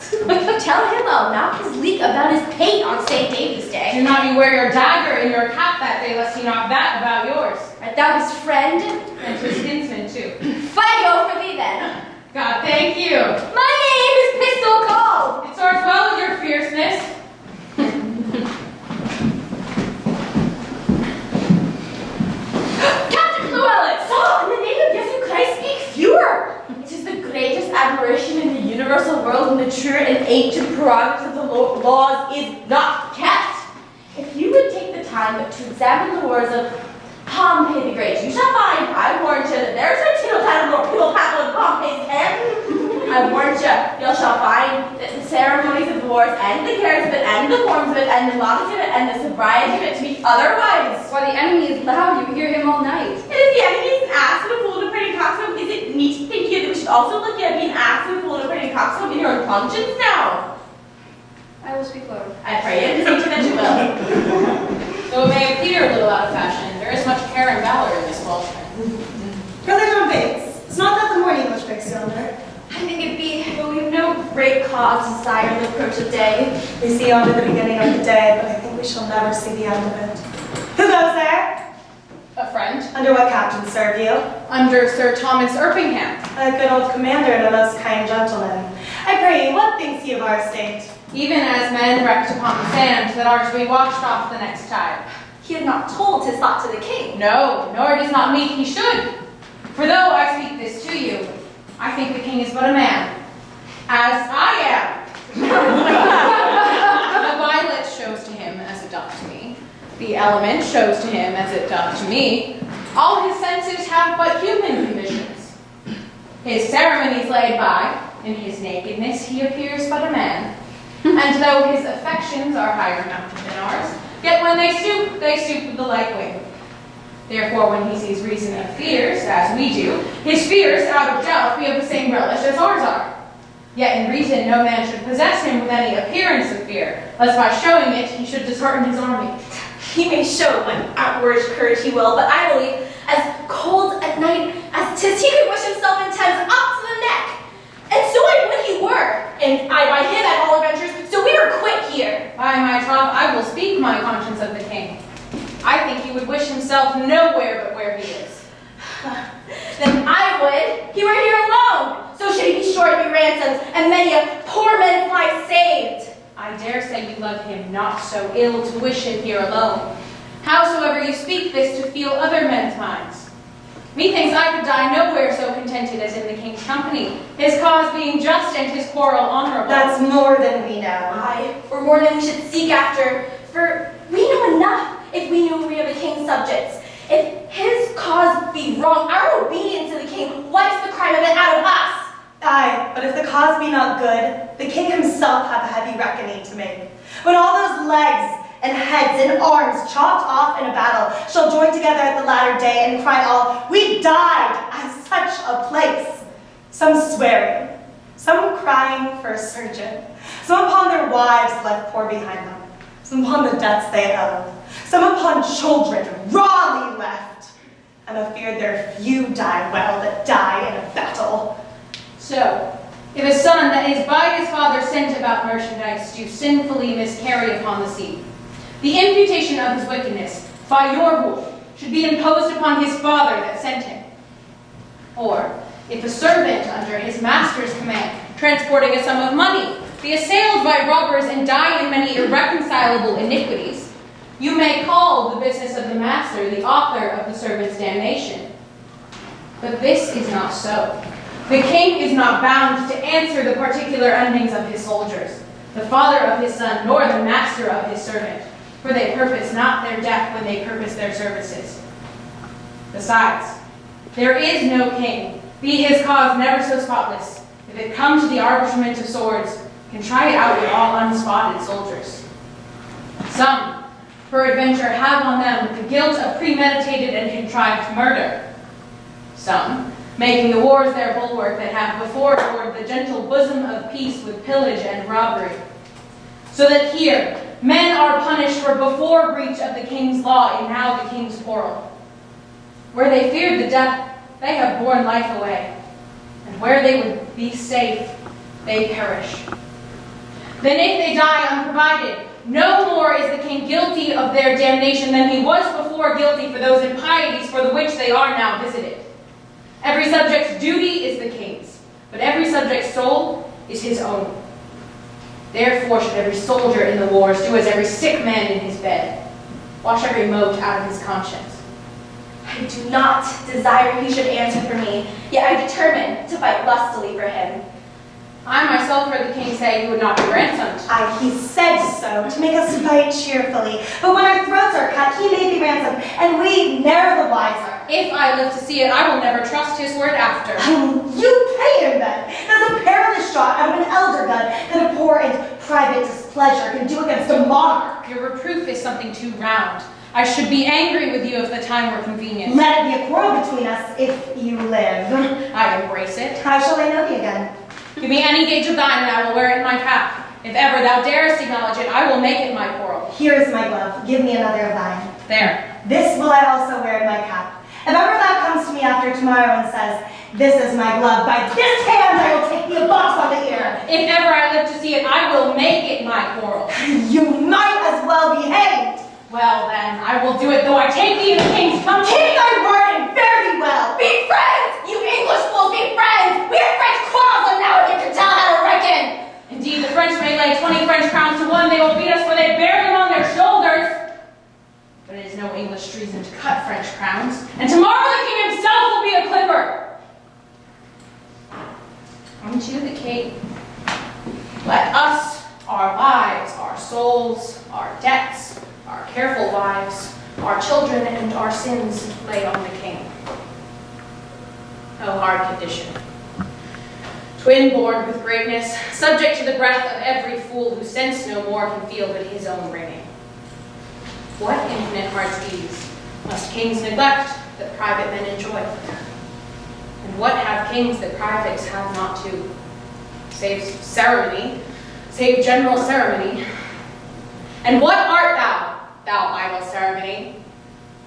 Tell him I'll knock his leek about his pate on St. David's Day. Do not you wear your dagger in your cap that day, lest he knock that about yours. Art thou his friend? And his kinsman, too. Figo for thee then. God, thank you. My name is Pistol Called. It soars well with your fierceness. Captain Llewellyn! So, in the name of Jesu Christ, speak fewer. It is the greatest admiration in the universal world, and the true and ancient prerogative of the laws is not kept. If you would take the time to examine the words of Pompey the Great, you shall find, I warn you, that there is no tittle-tattle nor piddle-paddle in Pompey's camp. I warn you shall find that the ceremonies of the wars and the cares of it and the forms of it and the modesty of it and the sobriety of it to be otherwise. While the enemy is loud, you hear him all night. And if the enemy is an ass and a fool and a pretty coxcomb, is it meet, think you, that we should also look at being an ass and a fool and a pretty coxcomb in your own conscience now? I will speak lower. I pray you, and that you will. Though it may appear a little out of fashion, there is much care and valor in this Welshman. Brother John Bates, it's not that the morning English picks yonder. I think it be, but we have no great cause to desire the approach of day. We see only the beginning of the day, but I think we shall never see the end of it. Who goes there? A friend. Under what captain serve you? Under Sir Thomas Erpingham. A good old commander and a most kind gentleman. I pray you, what thinks you of our state? Even as men wrecked upon the sand that are to be washed off the next tide. He had not told his thought to the king. No, nor does not meet he should. For though I speak this to you, I think the king is but a man, as I am. The violet shows to him as it doth to me. The element shows to him as it doth to me. All his senses have but human conditions. His ceremonies laid by, in his nakedness he appears but a man. And though his affections are higher mounted than ours, yet when they stoop with the like wing. Therefore, when he sees reason and fears, as we do, his fears, out of doubt, be of the same relish as ours are. Yet in reason no man should possess him with any appearance of fear, lest by showing it he should dishearten his army. He may show what outward courage he will, but I believe, as cold at night as 'tis, he could wish himself in Thames up to the neck. And so I would he were, and I by him at all adventures, so we were quit here. By my troth, I will speak my conscience of the king. I think he would wish himself nowhere but where he is. Then I would, he were here alone, so should he be sure to be ransomed, and many a poor man's life saved. I dare say you love him not so ill to wish him here alone. Howsoever you speak this to feel other men's minds. Methinks I could die nowhere so contented as in the king's company, his cause being just and his quarrel honorable. That's more than we know. Aye, or more than we should seek after, for we know enough if we knew we are the king's subjects. If his cause be wrong, our obedience to the king wipes the crime of it out of us. Aye, but if the cause be not good, the king himself hath a heavy reckoning to make. When all those legs and heads and arms chopped off in a battle shall join together at the latter day and cry all, we died at such a place. Some swearing, some crying for a surgeon, some upon their wives left poor behind them, some upon the debts they owe, some upon children rawly left, and afeard there few die well that die in a battle. So, if a son that is by his father sent about merchandise do sinfully miscarry upon the sea, the imputation of his wickedness, by your rule, should be imposed upon his father that sent him. Or, if a servant under his master's command, transporting a sum of money, be assailed by robbers and die in many irreconcilable iniquities, you may call the business of the master the author of the servant's damnation. But this is not so. The king is not bound to answer the particular endings of his soldiers, the father of his son, nor the master of his servant, for they purpose not their death when they purpose their services. Besides, there is no king, be his cause never so spotless, if it come to the arbitrament of swords, can try it out with all unspotted soldiers. Some, peradventure, have on them the guilt of premeditated and contrived murder. Some, making the wars their bulwark, that have before adored the gentle bosom of peace with pillage and robbery. So that here men are punished for before breach of the king's law and now the king's quarrel. Where they feared the death, they have borne life away, and where they would be safe, they perish. Then if they die unprovided, no more is the king guilty of their damnation than he was before guilty for those impieties for the which they are now visited. Every subject's duty is the king's, but every subject's soul is his own. Therefore should every soldier in the wars do as every sick man in his bed, wash every mote out of his conscience. I do not desire he should answer for me, yet I determine to fight lustily for him. I myself heard the king say he would not be ransomed. Aye, he said so, to make us fight cheerfully. But when our throats are cut, he may be ransomed, and we ne'er the wiser. If I live to see it, I will never trust his word after. You pay him then. That's a perilous shot out of an elder gun that a poor and private displeasure can do against a monarch. Your reproof is something too round. I should be angry with you if the time were convenient. Let it be a quarrel between us if you live. I embrace it. How shall I know thee again? Give me any gage of thine, and I will wear it in my cap. If ever thou darest acknowledge it, I will make it my quarrel. Here is my glove. Give me another of thine. There. This will I also wear in my cap. If ever thou comes to me after tomorrow and says, this is my glove, by this hand I will take thee a box on the ear. If ever I live to see it, I will make it my quarrel. You might as well be hanged. Well then, I will do it, though I take thee in the king's company. Keep thy word and fare thee well. Be friends! You English fools, be friends! We are French quarrels and now they can tell how to reckon! Indeed, the French may lay 20 French crowns to one, they will beat us, for they bear them on their shoulders. But it is no English treason to cut French crowns, and tomorrow the king himself will be a clipper. Unto the king, let us, our lives, our souls, our debts, our careful wives, our children, and our sins lay on the king. O hard condition. Twin born with greatness, subject to the breath of every fool who sense no more can feel but his own reigning. What infinite heart's ease must kings neglect that private men enjoy? And what have kings that privates have not too? Save ceremony, save general ceremony. And what art thou, thou idle ceremony?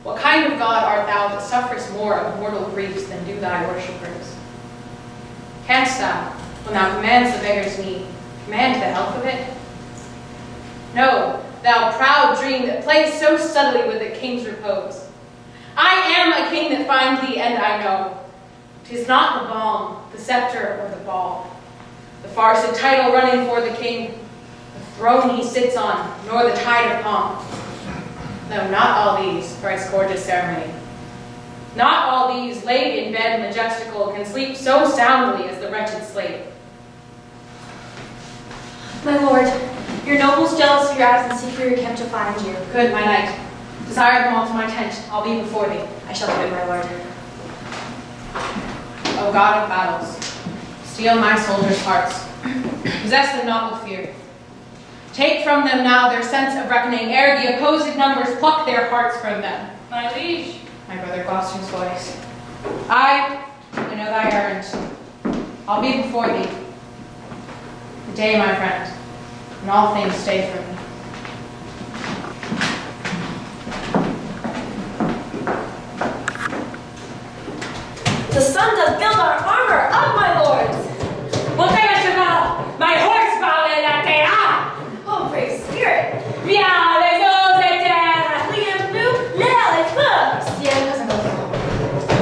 What kind of God art thou that sufferest more of mortal griefs than do thy worshippers? Canst thou, when thou commandest the beggar's need, command the health of it? No, thou proud dream that plays so subtly with the king's repose. I am a king that finds thee, and I know. 'Tis not the balm, the scepter, or the ball, the farsed title running for the king, the throne he sits on, nor the tide of pomp. No, not all these, Christ's gorgeous ceremony. Not all these, laid in bed majestical, can sleep so soundly as the wretched slave. My lord, your nobles jealous of your absence seek your camp to find you. Good, my knight. Desire them all to my tent. I'll be before thee. I shall do it, my lord. O God of battles, steel my soldiers' hearts. Possess them not with fear. Take from them now their sense of reckoning, ere the opposed numbers pluck their hearts from them. My liege. My brother Gloucester's voice. I know thy errand. I'll be before thee. The day, my friend, and all things stay for me. The sun does build our armor up, my lords! My horse vale la terra! Oh, brave spirit! Viens les eaux et terres!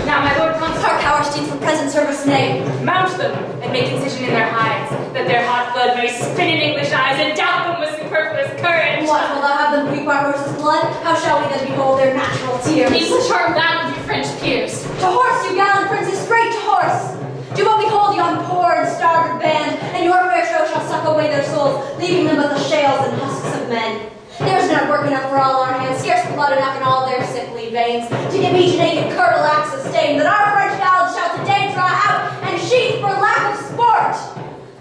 Now, my lord Consul, Our cowards steed for present service name. mount them and make incision in their hides, that their hot blood may spin in English eyes and dout them with superfluous courage. What, will thou have them weep our horses' blood? How shall we then behold their natural tears? English are loud with your French peers. To horse, you gallant princes, straight to horse! Do but behold yon poor and starved band, and your fair show shall suck away their souls, leaving them but the shales and husks of men. There is not work enough for all our hands, scarce blood enough in all their sickly veins, to give each naked curdle axe a stain, that our French ballads shall today draw out and sheath for lack of sport.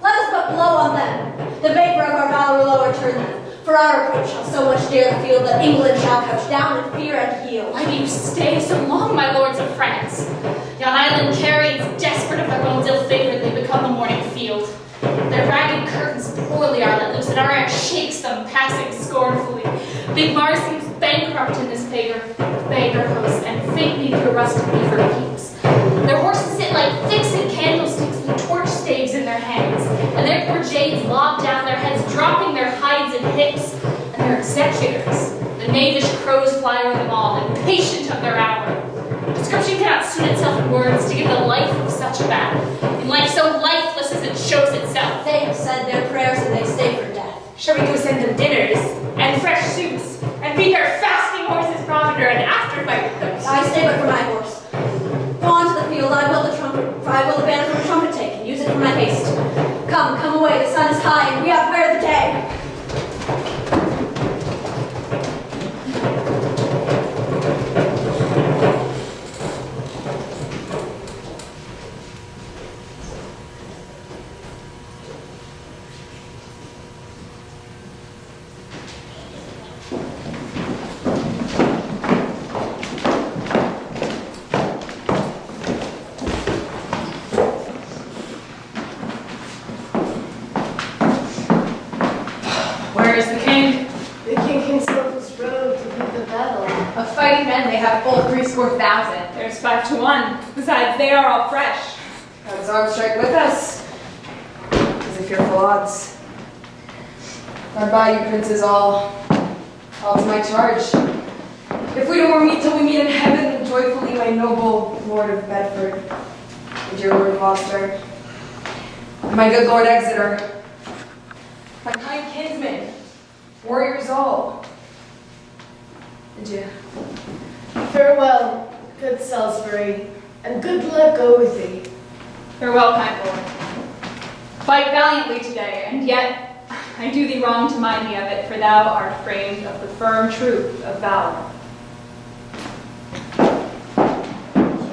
Let us but blow on them, the vapor of our valor will overturn them, for our approach shall so much dare the field that England shall couch down in fear and yield. Why do you stay so long, my lords of France? Yon island carrions, desperate of their bones, ill-favoredly become the morning field. Their ragged curtains poorly are let loose, and our air shakes them, passing scornfully. Big Mars seems bankrupt in this beggar host, and faintly through rusted beaver peeps. Their horses sit like fixed candlesticks with torch staves in their hands, and their poor jades lob down their heads, dropping their hides and hips, and their executors, the knavish crows fly over them all, impatient of their hour. Description cannot suit itself in words to give the life of such a battle, in life so lifeless as it shows itself. They have said their prayers and they stay for death. Shall we go send them dinners and fresh suits and feed their fasting horses provender and after fight with them? I stay but for my horse. Go on to the field, I will the banner from a trumpet take and use it for my haste. Come away, the sun is high and we have wear the day. Where is the king? The king himself is rode to lead the battle. Of fighting men, they have full 70,000. There's 5 to 1. Besides, they are all fresh. How does arms strike with us? As if fearful odds. Guard by you, princes all to my charge. If we don't meet till we meet in heaven, then joyfully, my noble Lord of Bedford, and dear Lord Gloucester, and my good Lord Exeter, my kind kinsmen, warriors all. Adieu. Farewell, good Salisbury, and good luck go with thee. Farewell, kind Lord. Fight valiantly today, and yet I do thee wrong to mind me of it, for thou art framed of the firm truth of valor.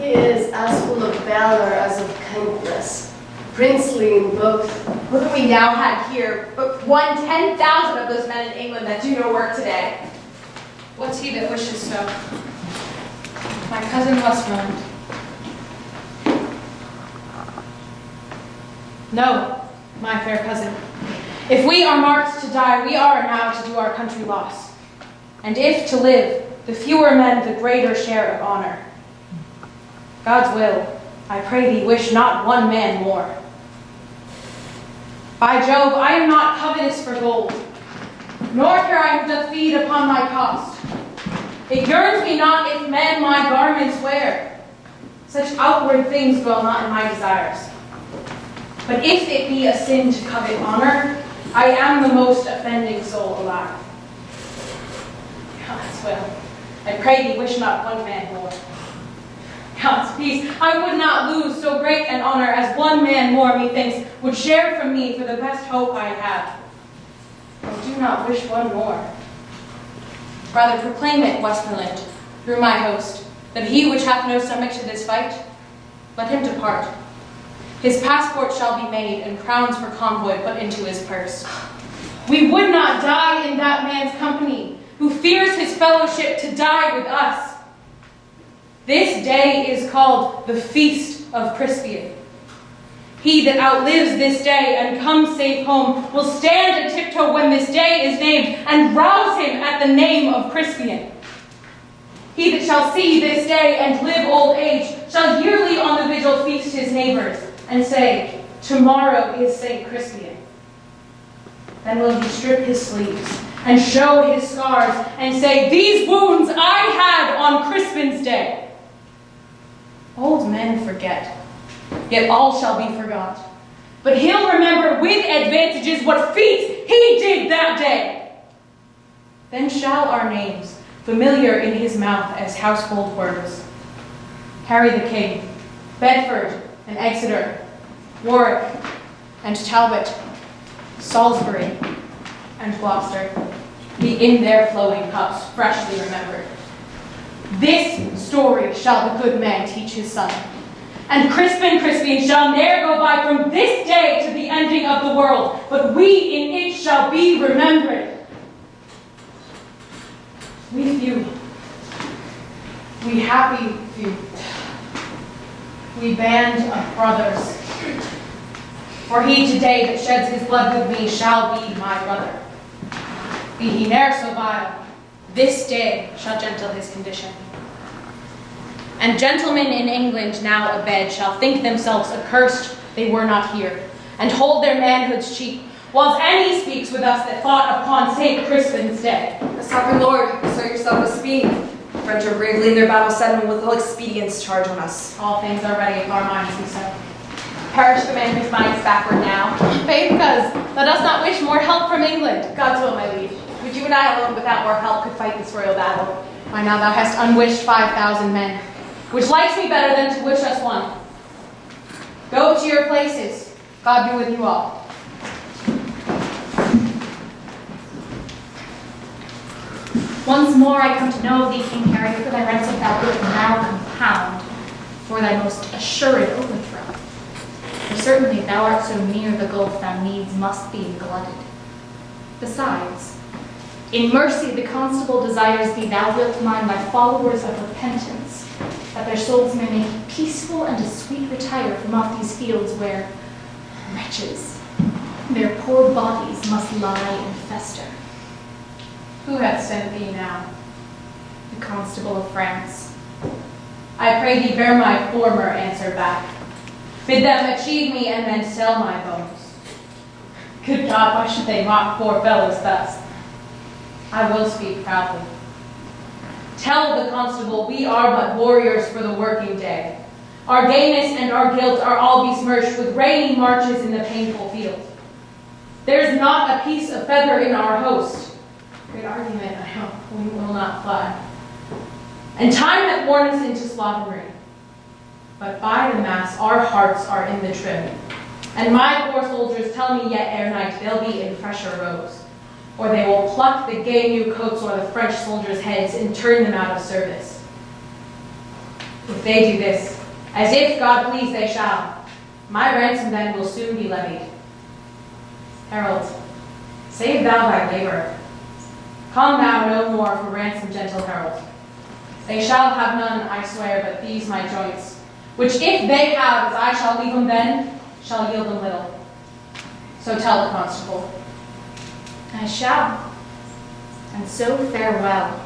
He is as full of valor as of kindness, princely in both. Look what we now had here, but 10,000 of those men in England that do no work today. What's he that wishes so? My cousin Westmoreland. No, my fair cousin. If we are marked to die, we are now to do our country loss. And if to live, the fewer men, the greater share of honor. God's will, I pray thee, wish not one man more. By Jove, I am not covetous for gold, nor care I doth feed upon my cost. It yearns me not if men my garments wear. Such outward things dwell not in my desires. But if it be a sin to covet honor, I am the most offending soul alive. God's will, I pray thee, wish not one man more. God's peace, I would not lose so great an honor as one man more, methinks, would share from me for the best hope I have. I do not wish one more. Rather proclaim it, Westmoreland, through my host, that he which hath no stomach to this fight, let him depart. His passport shall be made, and crowns for convoy put into his purse. We would not die in that man's company, who fears his fellowship to die with us. This day is called the Feast of Crispian. He that outlives this day and comes safe home will stand a tiptoe when this day is named and rouse him at the name of Crispian. He that shall see this day and live old age shall yearly on the vigil feast his neighbors and say, tomorrow is St. Crispian. Then will he strip his sleeves and show his scars and say, these wounds I had on Crispin's day. Old men forget, yet all shall be forgot. But he'll remember with advantages what feats he did that day. Then shall our names, familiar in his mouth as household words, Harry the King, Bedford and Exeter, Warwick and Talbot, Salisbury and Gloucester, be in their flowing cups freshly remembered. This story shall the good man teach his son, and Crispian shall ne'er go by from this day to the ending of the world, but we in it shall be remembered. We few, we happy few, we band of brothers, for he today that sheds his blood with me shall be my brother. Be he ne'er so vile, this day shall gentle his condition. And gentlemen in England now abed shall think themselves accursed they were not here, and hold their manhoods cheap, whilst any speaks with us that thought upon St. Crispin's day. The sovereign Lord, assert yourself with speed. The French are bravely in their battle set and with all expedience charge on us. All things are ready if our minds be so. Perish the man whose mind is backward now. Faith, cuz, let us not wish more help from England. God's will, my liege. Would you and I alone without more help could fight this royal battle? Why now thou hast unwished 5,000 men, which likes me better than to wish us one. Go to your places. God be with you all. Once more I come to know of thee, King Harry, for thy ransom thou wilt now compound, for thy most assured overthrow. For certainly thou art so near the gulf thou needs must be glutted. Besides, in mercy the constable desires thee thou wilt mind thy followers of repentance, that their souls may make peaceful and a sweet retire from off these fields where, wretches, their poor bodies must lie and fester. Who hath sent thee now? The constable of France. I pray thee bear my former answer back. Bid them achieve me and then sell my bones. Good God, why should they mock poor fellows thus? I will speak proudly. Tell the constable we are but warriors for the working day. Our gayness and our guilt are all besmirched with rainy marches in the painful field. There's not a piece of feather in our host. Great argument, I hope we will not fly. And time hath worn us into slaughtery. But by the mass our hearts are in the trim. And my poor soldiers tell me yet ere night they'll be in fresher robes. Or they will pluck the gay new coats o'er the French soldiers' heads and turn them out of service. If they do this, as if God please they shall, my ransom then will soon be levied. Herald, save thou thy labor. Come thou no more for ransom, gentle herald. They shall have none, I swear, but these my joints, which if they have, as I shall leave them then, shall yield them little. So tell the constable. I shall, and so farewell.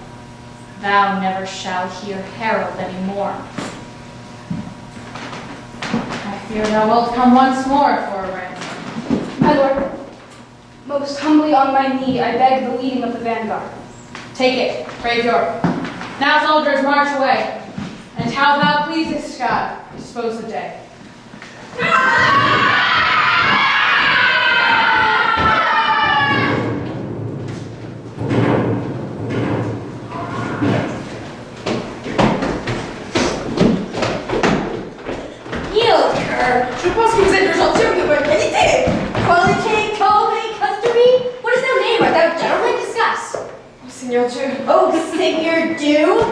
Thou never shalt hear herald any more. I fear thou wilt come once more for a ransom. My lord, most humbly on my knee, I beg the leading of the vanguard. Take it, brave York. Now, soldiers, march away, and how thou pleasest, God, dispose the day. Je pense que vous êtes le gentilhomme de bonne qualité. Quality, quality, customary. What is that name? Art thou gentlemen discuss? Oh, Seigneur Dieu. Oh, Seigneur Dew.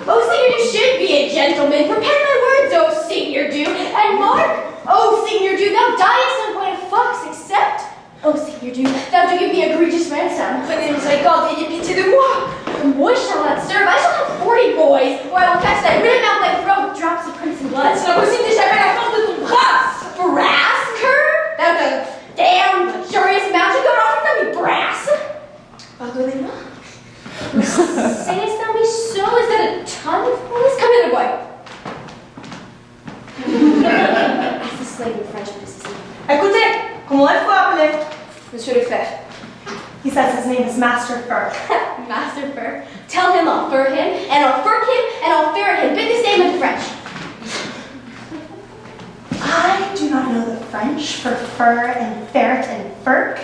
Oh, Seigneur Dew should be a gentleman. Prepare my words, oh, Seigneur Dew. And Mark, oh, Seigneur Dew, thou diest on point of fox, except, oh, Seigneur Dew, thou do give me egregious ransom. Prenez miséricorde, ayez pitié de moi. And boy shall not serve. I shall have 40 boys, or I will fetch thy rim out thy throat with drops of crimson blood. C'est impossible d'échapper à la force de ton brass. Brass, cur? Thou the damn luxurious mountain goat offering thou me brass? Pardonnez-moi. Sayest thou me so? Is that a ton of boys? Come hither, boy. Ask the slave in French what is his name. Écoutez, comment est-ce vous appelez? Monsieur le Fer. He says his name is Master Fur. Master Fur. Tell him I'll fur him, and I'll fur him, and I'll ferret him. Bid this name in French. I do not know the French for fur and ferret and furk.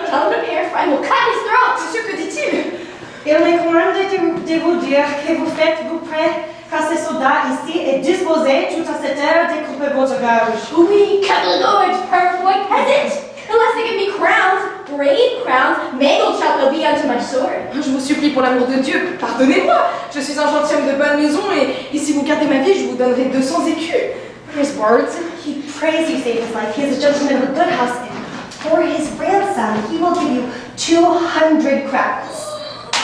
Tell him to prepare, for I will cut his throat. Monsieur, que dit-il? Il me commande de vous dire que vous faites-vous prêt, car ces soldats ici est disposé tout à cette heure découper votre gorge. Oui, cut the gorge, perfect peasant. Unless they give me crowns, brave crowns, mangled shall thou be unto my sword. Je vous supplie pour l'amour de Dieu, pardonnez-moi. Je suis un gentilhomme de bonne maison et si vous gardez ma vie, je vous donnerai 200 écus. His words, he prays you save his life. He is a gentleman of a good house, and for his ransom, he will give you 200 crowns.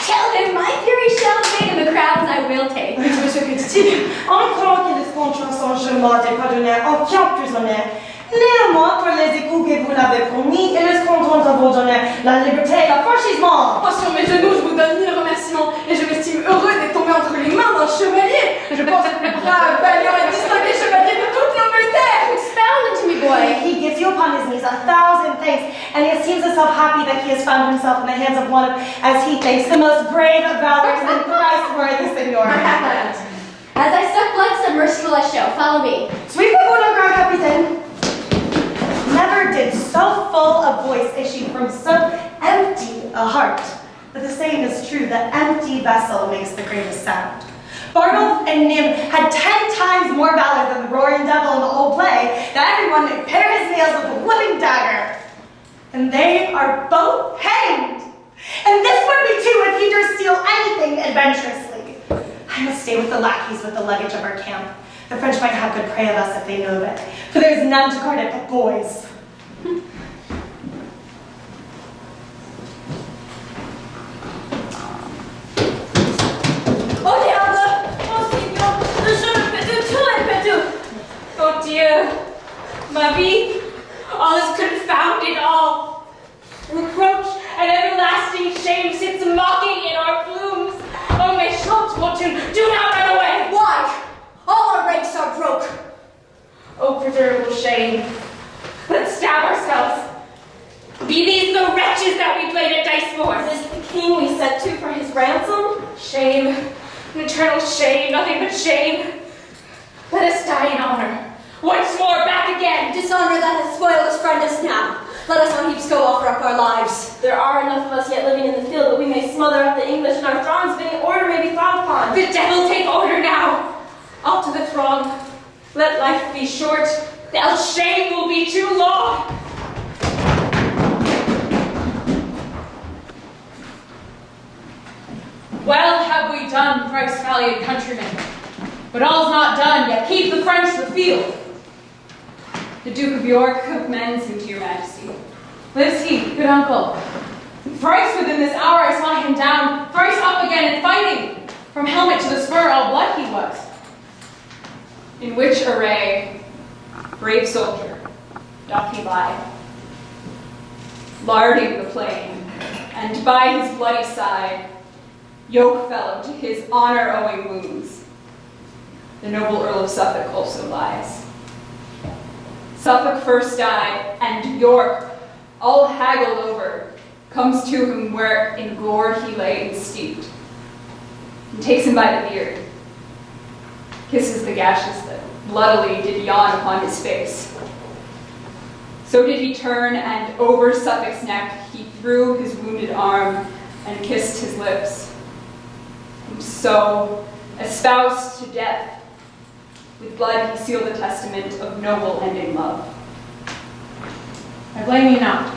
Tell him my fury shall invade and the crowns I will take. Monsieur, que dit-il? Encore qu'il escompte son chemin de pardonner aucun prisonnier. Néanmoins, pour les écus que vous l'avez promis, ils escompteront de vous donner la liberté et l'affranchissement. Oh, sur mes genoux, je vous donne 1000 remerciements et je m'estime heureux d'être tombé entre les mains d'un chevalier. Je pense être le brave, valiant et distingué chevalier de toute l'Angleterre. Expound unto me, boy. He gives you upon his knees 1,000 thanks, and he esteems himself happy that he has found himself in the hands of one of, as he thinks, the most brave, valorous, and thrice-worthy seigneur. As I suck blood, so merciful I show. Follow me. Suivez-vous le grand capitaine. Never did so full a voice issue from so empty a heart. But the saying is true, the empty vessel makes the greatest sound. Bardolph and Nym had 10 times more valor than the roaring devil in the old play, that everyone may pare his nails with a living dagger. And they are both hanged. And this would be too if he durst steal anything adventurously. I must stay with the lackeys with the luggage of our camp. The French might have good prey of us if they know of it, for there is none to guard it but boys. Oh diable! Oh Seigneur! Je ne peux de tout et peux tout! Oh dear, ma vie, all is confounded, all. Reproach and everlasting shame sits mocking in our plumes. Oh, méchante fortune, do not run away! Why? All our ranks are broke. Oh, perdurable shame. Let's stab ourselves. Be these the wretches that we played at dice for? Is this the king we sent to for his ransom? Shame, an eternal shame, nothing but shame. Let us die in honor. Once more, back again. Dishonor that hath spoiled us, friend us now. Let us on heaps go offer up our lives. There are enough of us yet living in the field that we may smother up the English in our throngs, bidding order may be thought upon. The devil take order now. Up to the throng. Let life be short, else shame will be too long. Well have we done, thrice valiant countrymen. But all's not done, yet keep the French the field. The Duke of York commends him to your majesty. Lives he, good uncle? Thrice within this hour I saw him down, thrice up again and fighting. From helmet to the spur all blood he was. In which array, brave soldier, doth he lie? Larding the plain, and by his bloody side, yoke fellow to his honor-owing wounds. The noble Earl of Suffolk also lies. Suffolk first died, and York, all haggled over, comes to him where in gore he lay steeped, and takes him by the beard, kisses the gashes that bloodily did yawn upon his face. So did he turn, and over Suffolk's neck he threw his wounded arm, and kissed his lips. And so, espoused to death, with blood he sealed the testament of noble ending love. I blame you not.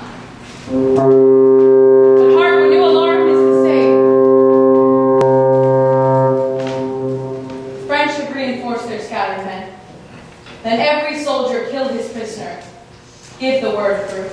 But heart, when new alarm is the same. French should reinforce their scattered men. Then every soldier kill his prisoner. Give the word through.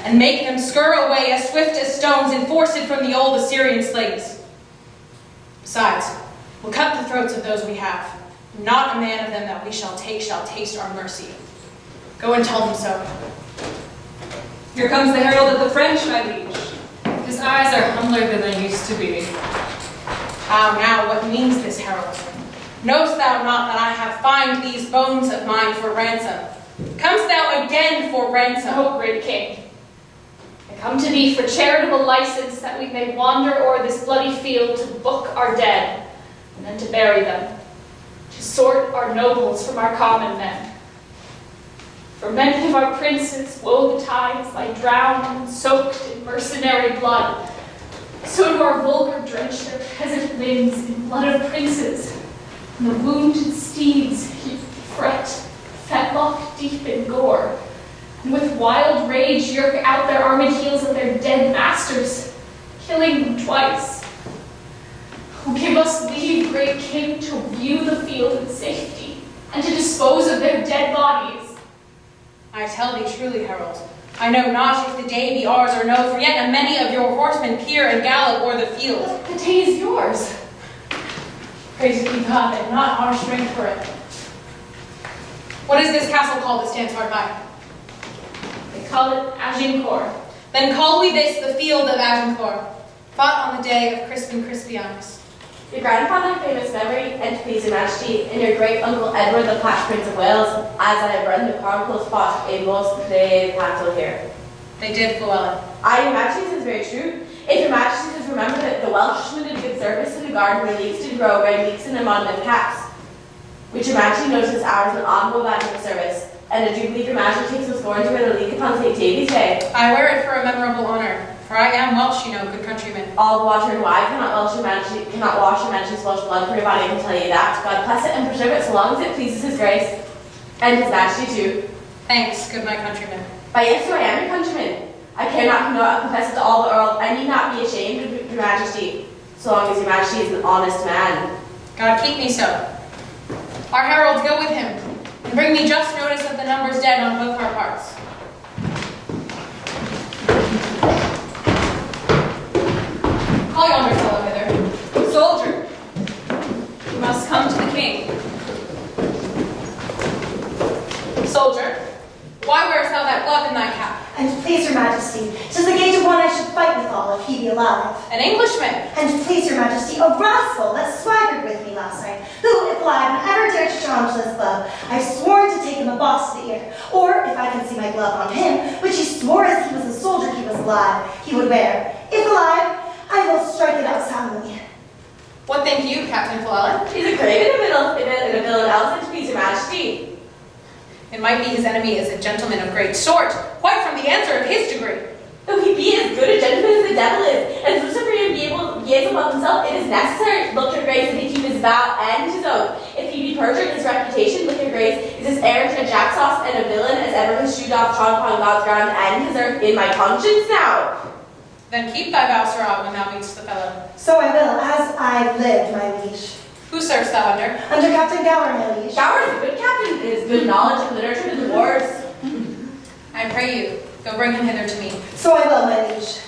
And make them scur away as swift as stones enforced from the old Assyrian slaves. Besides, we'll cut the throats of those we have. Not a man of them that we shall take shall taste our mercy. Go and tell them so. Here comes the herald of the French, my liege. His eyes are humbler than they used to be. How now, what means this herald? Knowst thou not that I have fined these bones of mine for ransom? Comest thou again for ransom? O great king, I come to thee for charitable license that we may wander o'er this bloody field to book our dead, and then to bury them, to sort our nobles from our common men. For many of our princes, woe the tides, lie drowned and soaked in mercenary blood. So do our vulgar drench their peasant limbs in blood of princes, and the wounded steeds fret, fetlock deep in gore, and with wild rage yerk out their armed heels at their dead masters, killing them twice. Who give us leave, great king, to view the field in safety, and to dispose of their dead bodies. I tell thee truly, herald, I know not if the day be ours or no, for yet a many of your horsemen peer and gallop o'er the field. The day is yours. Praise be God, and not our strength for it. What is this castle called that stands hard by? The call it Agincourt. Then call we this the field of Agincourt, fought on the day of Crispin Crispianus. Your grandfather, famous memory, and please your majesty, and your great uncle Edward, the Plash Prince of Wales, as I have read in the chronicles, fought a most brave battle here. They did, Llewellyn. Aye, your majesty says very true. If your majesty says remember that the Welshmen did good service to the garden where leeks did grow, red leeks in their monument caps, which your majesty notices ours an honourable badge of service, and I do believe your majesty takes with scorn to wear the leek upon St. David's Day. I wear it for a memorable honour, for I am Welsh, you know, good countrymen. All the water and wine cannot wash your majesty's Welsh blood from your body, I can tell you that. God bless it and preserve it so long as it pleases his grace, and his majesty too. Thanks, good my countrymen. By yes, sir, I am your countryman. I cannot confess it to all the earl. I need not be ashamed of your majesty, so long as your majesty is an honest man. God keep me so. Our heralds go with him, and bring me just notice of the numbers dead on both our parts. Call yonder fellow hither. Soldier, you must come to the king. Soldier, why wearest thou that glove in thy cap? And please your majesty, 'tis the gage of one I should fight withal if he be alive. An Englishman. And please your majesty, a rascal that swaggered with me last night, who, if alive and ever dared to challenge this glove, I've sworn to take him a box to the ear, or if I can see my glove on him, which he swore as he was a soldier he was alive, he would wear. If alive, I will strike it out soundly. What think you, Captain Llewellyn? He's a craven in a villain else, and please your majesty. It might be his enemy is a gentleman of great sort, quite from the answer of his degree. Though he be as good a gentleman as the devil is, and as Lucifer be as above himself, it is necessary, look your grace, that he keep his vow and his oath. If he be perjured, his reputation, look your grace, is as errant a jacksauce and a villain as ever his shoe doth trod upon God's ground and his earth in my conscience now. Then keep thy vow, sirrah, when thou meetst the fellow. So I will, as I live, my liege. Who serves thou under? Under Captain Gower, my liege. Gower is a good captain, his good knowledge of literature to the wars. I pray you, go bring him hither to me. So I will, my liege.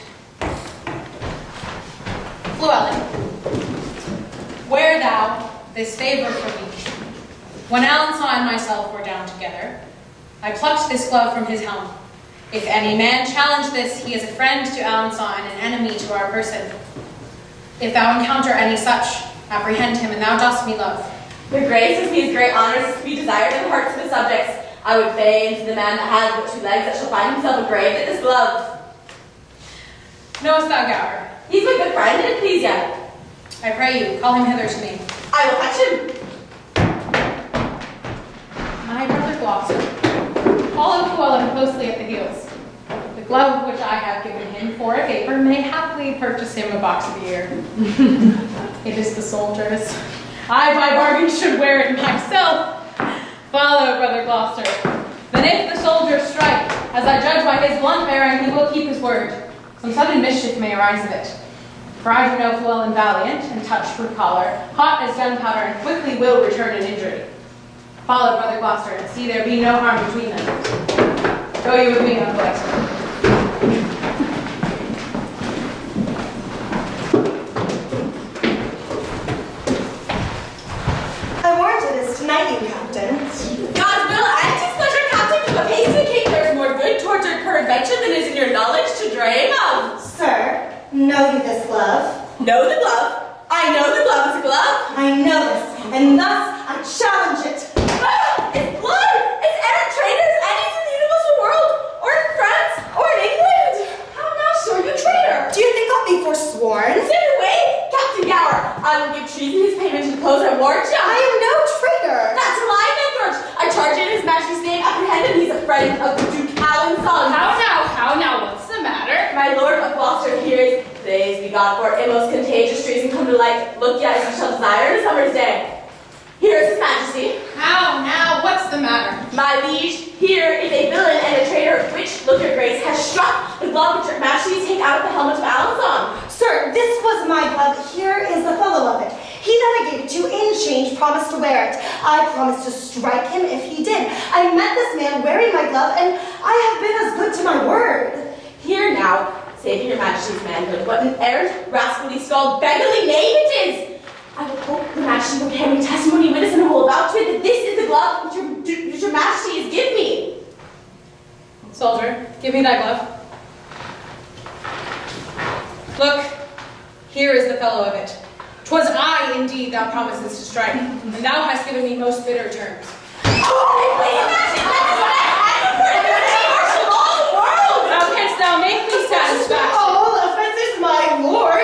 Llewellyn, wear thou this favour for me. When Alison and myself were down together, I plucked this glove from his helm. If any man challenge this, he is a friend to Alison and an enemy to our person. If thou encounter any such, apprehend him, and thou dost me love. Your grace is these great honours to be desired in the hearts of his subjects. I would fain to the man that has but 2 legs that shall find himself engraved in this glove. Knowest thou Gower? He's my good friend, and please you. I pray you, call him hither to me. I will fetch him. My brother Gloucester, follow Llewellyn closely at the heels. The glove which I have given him for a favour may happily purchase him a box of the ear. It is the soldier's. I by bargain should wear it myself. Follow, brother Gloucester. Then if the soldier strike, as I judge by his blunt bearing, he will keep his word. Some sudden mischief may arise of it. For I do know Llewellyn valiant, and touched with choler, hot as gunpowder, and quickly will return an injury. Follow, brother Gloucester, and see there be no harm between them. Go you with me, uncle Exeter. I warrant it is tonight, you captain. God's will and his pleasure, captain, to a pasty king there is more good towards your peradventure than is in your knowledge to dream of. Sir, know you this glove? Know the glove? I know the glove is a glove. I know this, and thus I challenge it. Ah, it's blood! It's errant traitors, enemies in the universal world, or in France, or in England. How now, sir, you traitor? Do you think I'll be forsworn? Send away, Captain Gower. I will give treason his payment to the close I warrant you. I am no traitor. That's a lie, Edward. I charge in his majesty's name, apprehended he's a friend of the Duke Alan-son. How now, what's the matter? My lord of Gloucester hears, praise be God for it, in most contagious treason come to light. Look ye as you shall desire in a summer's day. Here is his majesty. How now? What's the matter? My liege, here is a villain and a traitor, which, look your grace, has struck the glove which your majesty take out of the helmet of Alan-son. Sir, this was my glove. Here is the fellow of it. He that I gave it to in change promised to wear it. I promised to strike him if he did. I met this man wearing my glove, and I have been as good to my word. Here now, saving your majesty's manhood, what an errant, rascally, scald, beggarly knave it is! I will hope the majesty will carry testimony, witness, and hold out to it that this is the glove which your majesty has given me. Soldier, give me that glove. Look, here is the fellow of it. 'Twas I, indeed, thou promisest to strike, and thou hast given me most bitter terms. How canst thou make me satisfied? All offenses, my lord,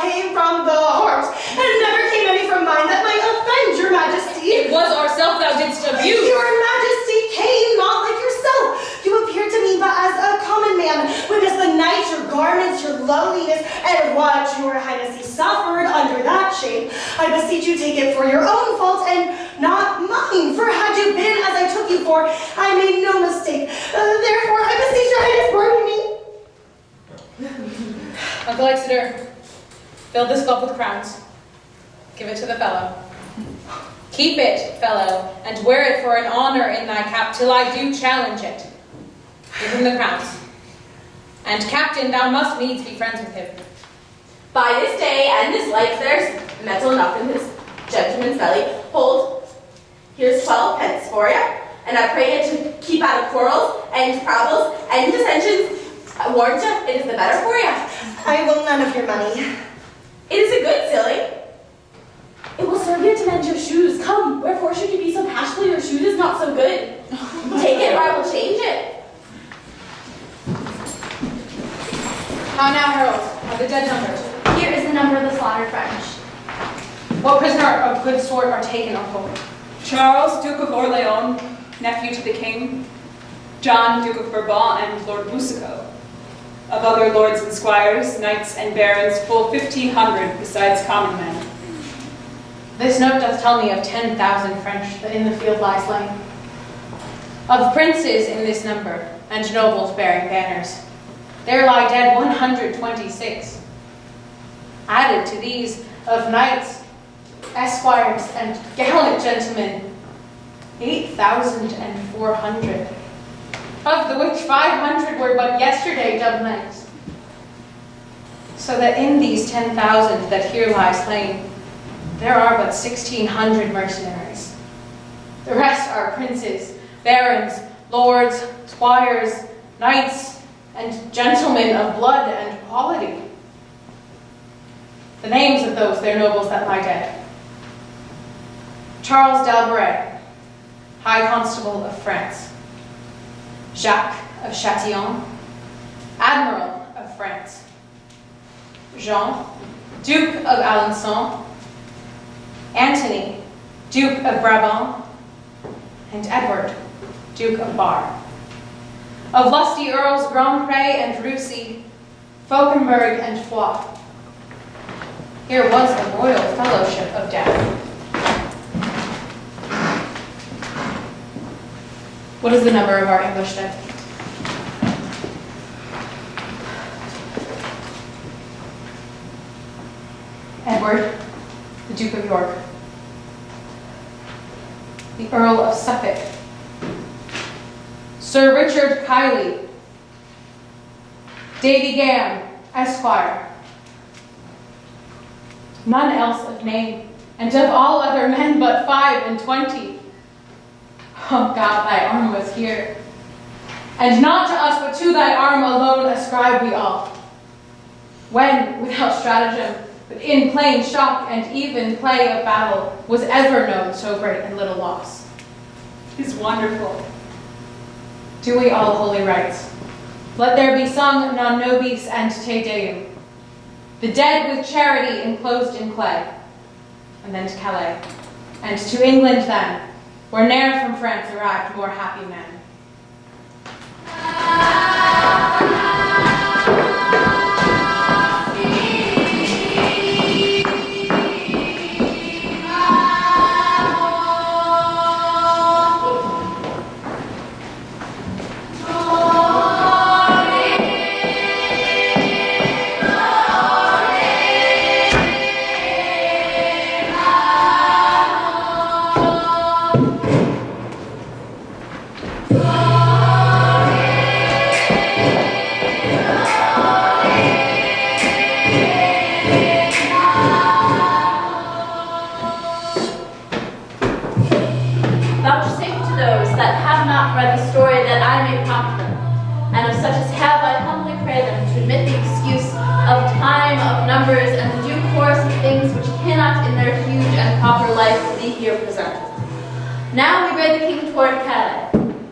came from the heart, and never came any from mine that might offend your majesty. It was ourself thou didst abuse. Your majesty came not like yourself. You appeared to me but as a common man. Witness the night, your garments, your lowliness, and what your highness suffered under that shape. I beseech you take it for your own fault and not mine. For had you been as I took you for, I made no mistake. Therefore, I beseech your highness, pardon me. Uncle Exeter, fill this glove with crowns. Give it to the fellow. Keep it, fellow, and wear it for an honor in thy cap till I do challenge it. Give him the crowns. And captain, thou must needs be friends with him. By this day and this life there's metal enough in this gentleman's belly. Hold, here's 12 pence for you, and I pray you to keep out of quarrels and troubles and dissensions. I warned you, it is the better for you. I will none of your money. It is a good silly. It will serve you to mend your shoes. Come, wherefore should you be so bashful? Your shoes is not so good. Take it or I will change it. How now, Harold? Are the dead numbered? Here is the number of the slaughtered French. What prisoner of good sort are taken, uncle? Charles, Duke of Orleans, nephew to the king. John, Duke of Bourbon, and Lord Boucicaut. Of other lords and squires, knights and barons, full 1,500, besides common men. This note doth tell me of 10,000 French that in the field lie slain. Of princes in this number, and nobles bearing banners, there lie dead 126. Added to these, of knights, esquires, and gallant gentlemen, 8,400. Of the which 500 were but yesterday dubbed knights. So that in these 10,000 that here lie slain, there are but 1,600 mercenaries. The rest are princes, barons, lords, squires, knights, and gentlemen of blood and quality. The names of those their nobles that lie dead: Charles d'Albret, High Constable of France; Jacques of Châtillon, Admiral of France; Jean, Duke of Alençon; Antony, Duke of Brabant; and Edward, Duke of Bar. Of lusty earls Grandpré and Russy, Fauconberg and Foix. Here was a royal fellowship of death. What is the number of our English dead? Edward, the Duke of York; the Earl of Suffolk; Sir Richard Kiley; Davy Gam, Esquire; none else of name, and of all other men but 25. Oh God, thy arm was here. And not to us, but to thy arm alone ascribe we all. When, without stratagem, but in plain shock and even play of battle, was ever known so great and little loss. 'Tis wonderful. Do we all holy rites. Let there be sung non nobis and Te Deum. The dead with charity enclosed in clay. And then to Calais. And to England then, where ne'er from France arrived more happy men. Vouchsafe to those that have not read the story that I may prompt them. and of such as have, I humbly pray them to admit the excuse of time, of numbers, and the due course of things which cannot in their huge and proper life be here presented. Now we bear the king toward Calais.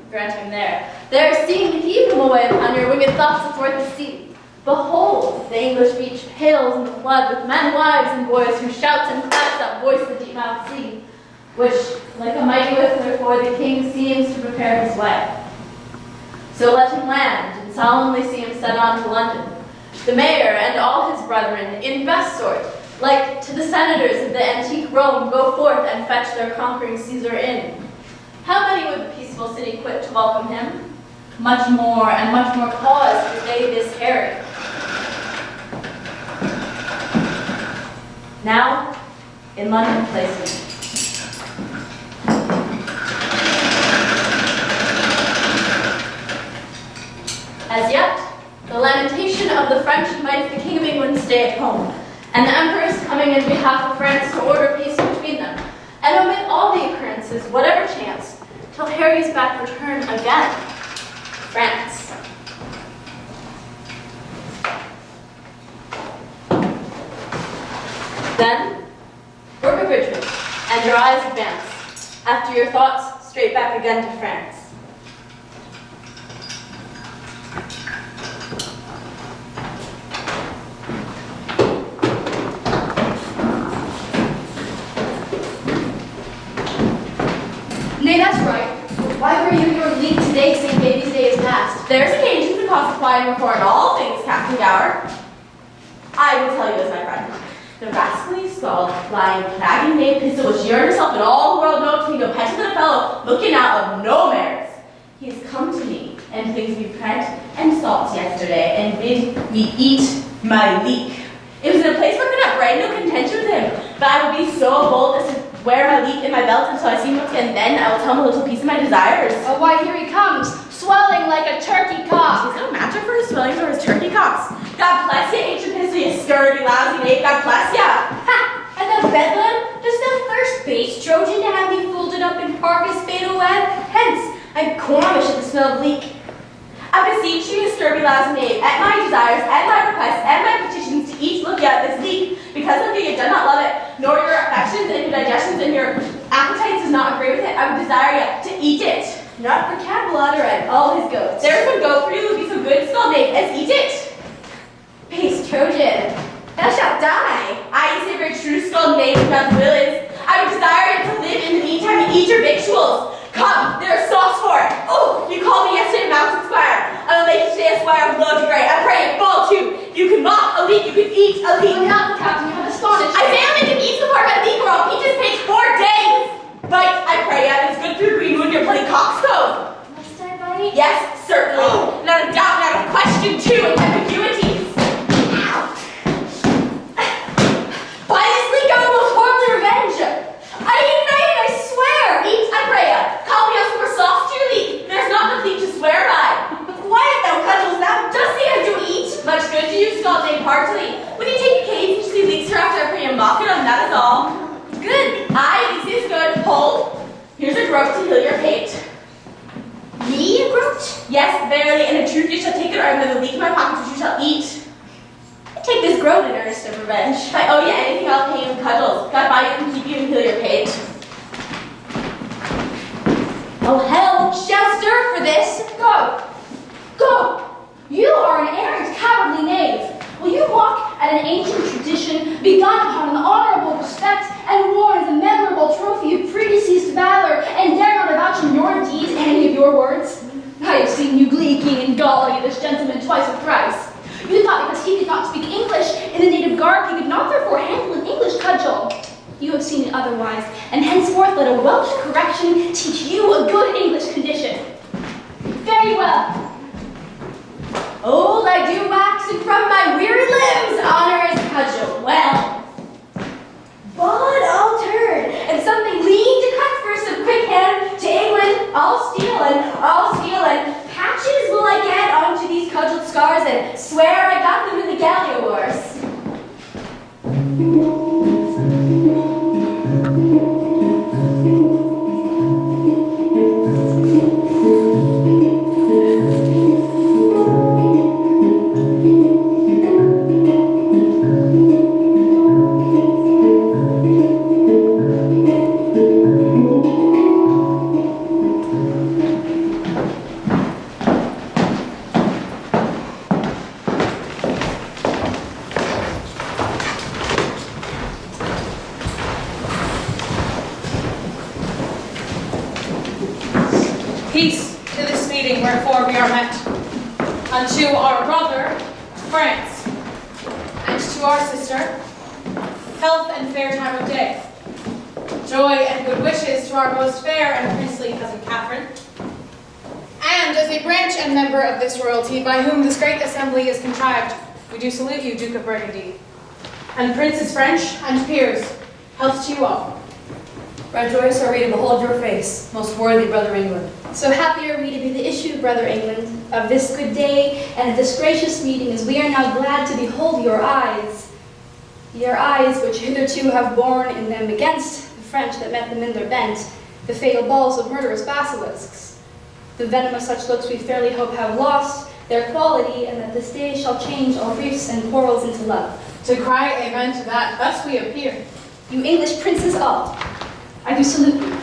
Grant him there seeing to heave him away upon your winged thoughts athwart the sea. Behold, the English beach pales in the flood with men, wives, and boys whose shouts and claps that voice the deep-mouthed sea, which, like a mighty whistler for the king, seems to prepare his way. So let him land, and solemnly see him set on to London, the mayor and all his brethren, in best sort, like to the senators of the antique Rome, go forth and fetch their conquering Caesar in. How many would the peaceful city quit to welcome him? Much more and much more cause to they this harry. Now, in London places. As yet, the lamentation of the French invites the King of England stay at home, and the Empress coming in behalf of France to order peace between them, and omit all the occurrences, whatever chance, till Harry's back return again. France. Then, work abridgment, and your eyes advance, after your thoughts straight back again to France. Nay, that's right. Why were you in your league today, St. Baby's Day is past? There's occasions that cause supply and report all things, Captain Gower. I will tell you as my friend. The rascally skulled, lying, plaguing knave pistol which you herself and all the world know to be no petulant fellow looking out of no merits. He has come to me and things me print and salt yesterday and bid me eat my leek. It was in a place where I could have brain no contention with him, but I will be so bold as to wear my leek in my belt until I see him once again, then I will tell him a little piece of my desires. Oh, why, here he comes, swelling like a turkey cock. He's no matter for his swellings or his turkey cocks. God bless you, ancient pistol, you scurvy, lousy knave, God bless ya. Ha! And the bedlam? Does thou thirst base, Trojan, to have me folded up in carcass fatal web? Hence, I'm qualmish at the smell of leek. I beseech you, scurvy, lousy knave, at my desires, and my requests, and my petitions to each look at this leek, because of you do not love it, nor your affections and your digestions and your appetites does not agree with it. I would desire you to eat it. Not for Camelot and all his goats. There's one goat for you who would be so good, skull knave, as eat it. Base Trojan, thou shalt die. I say very true, skull knave, if God's will is. I would desire you to live in the meantime and eat your victuals. Come, there is sauce for it. Oh, you called me yesterday mountain squire. I will make you today a squire of low degree. I pray you fall too. You can mock a leek, you can eat a leek. I'm not the captain, you have astonished. I say only can eat some more of my leek, or I'll eat this page 4 days. Bite, I pray you. It's good for your greenwood and your bloody coxcomb. Must I bite? Yes, certainly. Not a doubt, not a question, too, and ambiguities. By this leek I will most horribly revenge. I eat knife, I swear. Eat, I pray you. Call me out some more sauce to your leek. There's not enough leek to swear by. Quiet thou cudgels, thou dost see I do eat. Much good to you, skull knave, heartily. When you take occasion to see leeks hereafter, I pray you mock it on, that is all. Good. Aye, this is good. Hold. Here's a groat to heal your pate. Me, a groat? Yes, verily, and in truth you shall take it, or I have the leek in my pocket which you shall eat. Take this groat in earnest of revenge. If I owe you anything, I'll pay you in cudgels. God buy you and keep you and heal your pate. Oh, hell shall stir for this. Go. Go. You are an arrant, cowardly knave. Will you mock at an ancient tradition begun upon an honorable respect and worn as a memorable trophy of predeceased valor and dare not avouch in your deeds any of your words? I have seen you gleeking and galling this gentleman twice or thrice. You thought because he could not speak English in the native garb, he could not therefore handle an English cudgel. You have seen it otherwise, and henceforth let a Welsh correction teach you a good English condition. Very well. Old I do wax, and from my weary limbs honor is cudgel. Well, but I'll turn, and something lean to cut for some quick hand to England. I'll steal and patches will I get onto these cudgeled scars and swear I got them in the Gallia Wars. Peace to this meeting wherefore we are met. Unto our brother, France, and to our sister, health and fair time of day. Joy and good wishes to our most fair and princely cousin Catherine. And as a branch and member of this royalty by whom this great assembly is contrived, we do salute you, Duke of Burgundy. And princes French and peers, health to you all. Rejoice are we to behold your face, most worthy brother England. So happy are we to be the issue, brother England, of this good day and of this gracious meeting, as we are now glad to behold your eyes which hitherto have borne in them against the French that met them in their bent, the fatal balls of murderous basilisks. The venom of such looks we fairly hope have lost their quality, and that this day shall change all griefs and quarrels into love. To cry amen to that, thus we appear. You English princes all, I do salute you.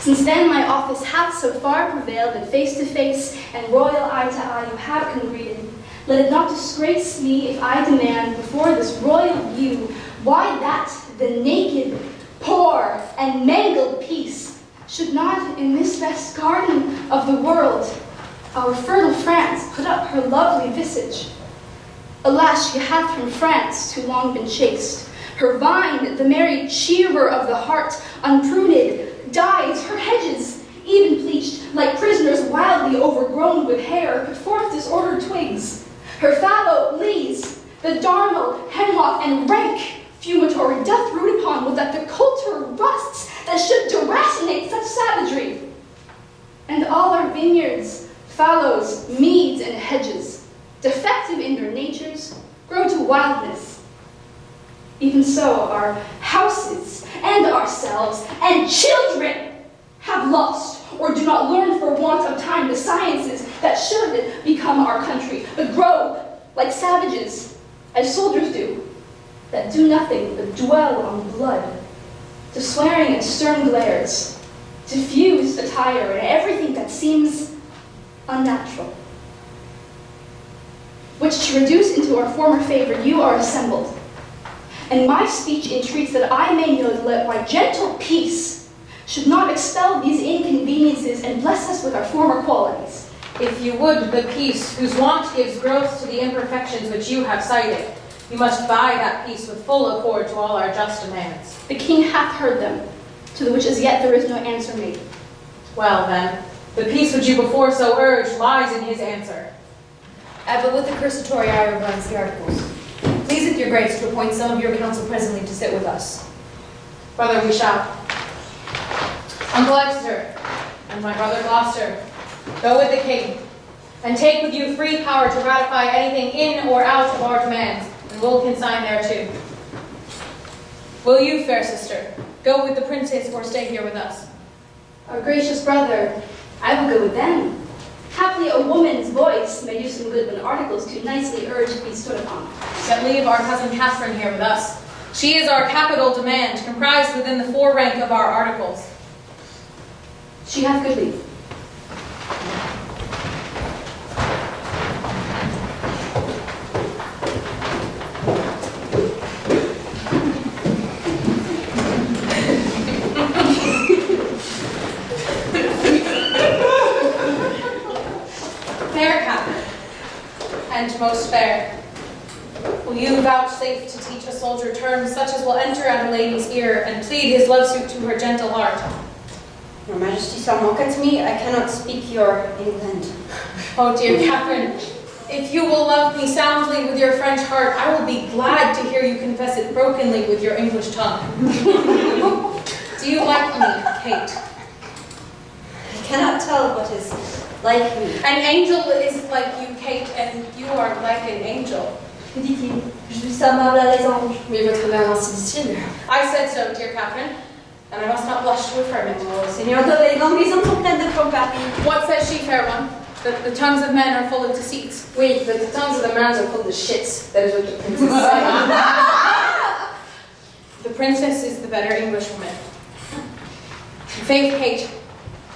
Since then my office hath so far prevailed that face to face and royal eye to eye you have congregated. Let it not disgrace me if I demand before this royal view why that the naked, poor, and mangled piece should not in this best garden of the world, our fertile France, put up her lovely visage. Alas, she hath from France too long been chased. Her vine, the merry cheerer of the heart, unpruned, dies her hedges, even bleached, like prisoners wildly overgrown with hair, put forth disordered twigs. Her fallow leaves, the darnel, hemlock, and rank fumitory doth root upon, would that the culture rusts that should deracinate such savagery. And all our vineyards, fallows, meads, and hedges, defective in their natures, grow to wildness. Even so, our houses and ourselves and children have lost or do not learn for want of time the sciences that should become our country, but grow like savages, as soldiers do, that do nothing but dwell on blood, to swearing and stern glares, diffused attire, and everything that seems unnatural, which to reduce into our former favor you are assembled. And my speech entreats that I may know that my gentle peace should not expel these inconveniences and bless us with our former qualities. If you would the peace whose want gives growth to the imperfections which you have cited, you must buy that peace with full accord to all our just demands. The king hath heard them, to the which as yet there is no answer made. Well then, the peace which you before so urged lies in his answer. But with the cursatory I runs the articles. Please it your grace to appoint some of your council presently to sit with us. Brother, we shall. Uncle Exeter and my brother Gloucester, go with the king, and take with you free power to ratify anything in or out of our demands, and will consign thereto. Will you, fair sister, go with the princes or stay here with us? Our gracious brother, I will go with them. Haply a woman's voice may do some good when articles too nicely urge to be stood upon. Yet leave our cousin Catherine here with us. She is our capital demand, comprised within the forerank of our articles. She hath good leave. Fair Catherine, and most fair, will you vouchsafe to teach a soldier terms such as will enter at a lady's ear and plead his love suit to her gentle heart? Your Majesty shall mock at me, I cannot speak your England. Oh dear Catherine, if you will love me soundly with your French heart, I will be glad to hear you confess it brokenly with your English tongue. Do you like me, Kate? I cannot tell what is like me. An angel is like you, Kate, and you are like an angel. Que dit-il? Je suis semblable à les anges. Mais votre mère ainsi dit-il. I said so, dear Catherine, and I must not blush to affirm it. Seigneur de les langues sont pleines de tromperies. What says she, fair one? That the tongues of men are full of deceits. Oui, but the tongues of the men are full of shits. That is what the princess said. The princess is the better Englishwoman. Faith, Kate,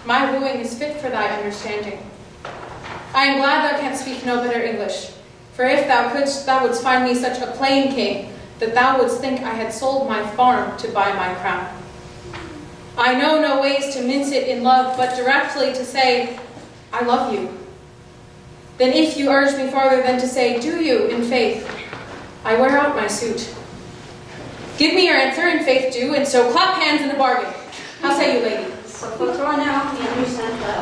my wooing is fit for thy understanding. I am glad thou canst speak no better English, for if thou couldst, thou wouldst find me such a plain king, that thou wouldst think I had sold my farm to buy my crown. I know no ways to mince it in love, but directly to say, I love you. Then if you urge me farther than to say, do you, in faith, I wear out my suit. Give me your answer, in faith do, and so clap hands in the bargain. How say you, lady?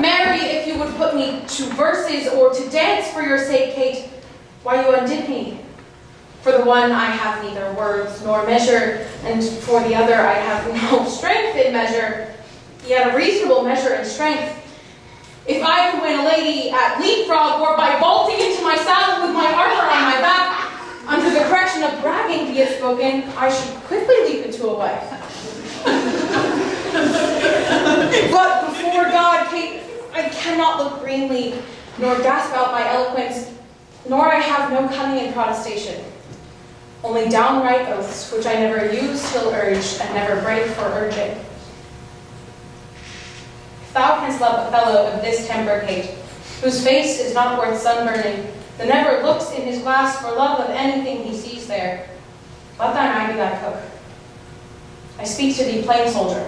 Marry, if you would put me to verses or to dance for your sake, Kate, why you undid me. For the one I have neither words nor measure, and for the other I have no strength in measure, yet a reasonable measure in strength. If I could win a lady at leapfrog or by vaulting into my saddle with my armor on my back, under the correction of bragging be it spoken, I should quickly leap into a wife. But before God, Kate, I cannot look greenly, nor gasp out my eloquence, nor I have no cunning in protestation. Only downright oaths, which I never use till urged, and never break for urging. If thou canst love a fellow of this temper, Kate, whose face is not worth sunburning, that never looks in his glass for love of anything he sees there, let thine eye be thy cook. I speak to thee, plain soldier.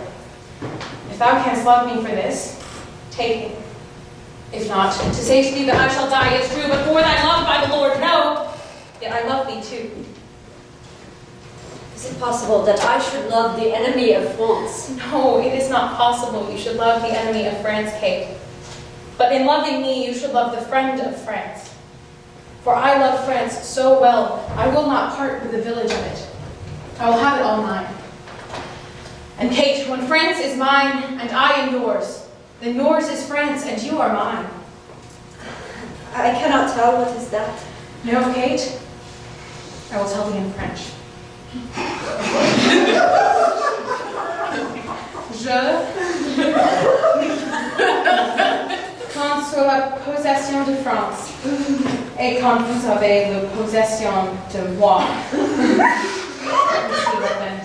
If thou canst love me for this, take me. If not, to say to thee that I shall die is true, but for thy love, by the Lord, no. Yet I love thee too. Is it possible that I should love the enemy of France? No, it is not possible you should love the enemy of France, Kate. But in loving me, you should love the friend of France. For I love France so well, I will not part with the village of it. I will have it all mine. And Kate, when France is mine, and I am yours, then yours is France, and you are mine. I cannot tell what is that. No, Kate? I will tell thee in French. Je compte sur la possession de France, et quand vous avez la possession de moi. Let me see what then.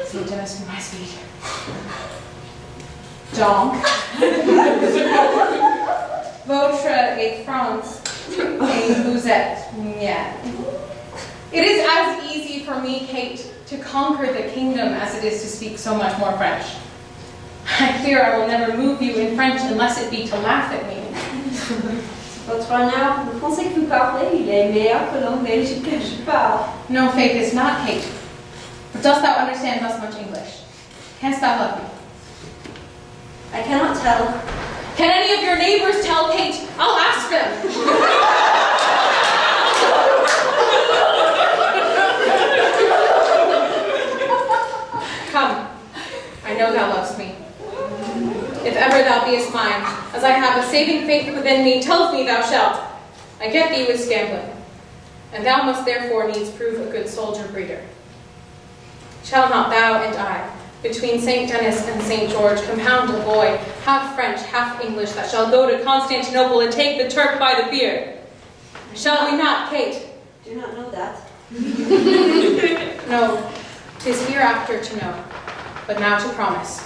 So just my speed. Donc, votre et France, et vous êtes mienne. It is as easy for me, Kate, to conquer the kingdom as it is to speak so much more French. I fear I will never move you in French unless it be to laugh at me. Votre honneur, le français que vous parlez, il est meilleur que l'anglais que je parle. No, faith is not, Kate. But dost thou understand thus much English? Canst thou love me? I cannot tell. Can any of your neighbors tell, Kate? I'll ask them. Come, I know thou lovest me. If ever thou beest mine, as I have a saving faith within me, tells me thou shalt. I get thee with scambling, and thou must therefore needs prove a good soldier breeder. Shall not thou and I, between St. Denis and St. George, compound a boy, half French, half English, that shall go to Constantinople and take the Turk by the beard? Shall we not, Kate? Do not know that. No, 'tis hereafter to know, but now to promise.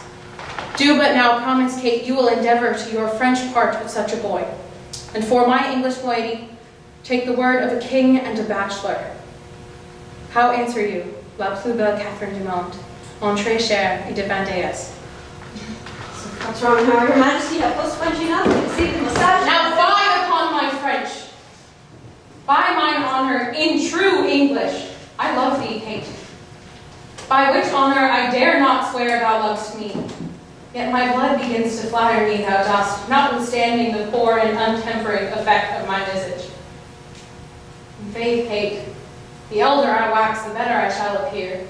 Do but now promise, Kate, you will endeavor to your French part with such a boy, and for my English moiety, take the word of a king and a bachelor. How answer you, la plus belle Catherine du monde, mon très cher et de Vendéas? What's wrong, Your Majesty? Have those French enough to see the massage? Now fie upon my French. By mine honor, in true English, I love thee, Kate. By which honor I dare not swear thou lovest me. Yet my blood begins to flatter me thou dost, notwithstanding the poor and untemperate effect of my visage. In faith, Kate, the elder I wax, the better I shall appear.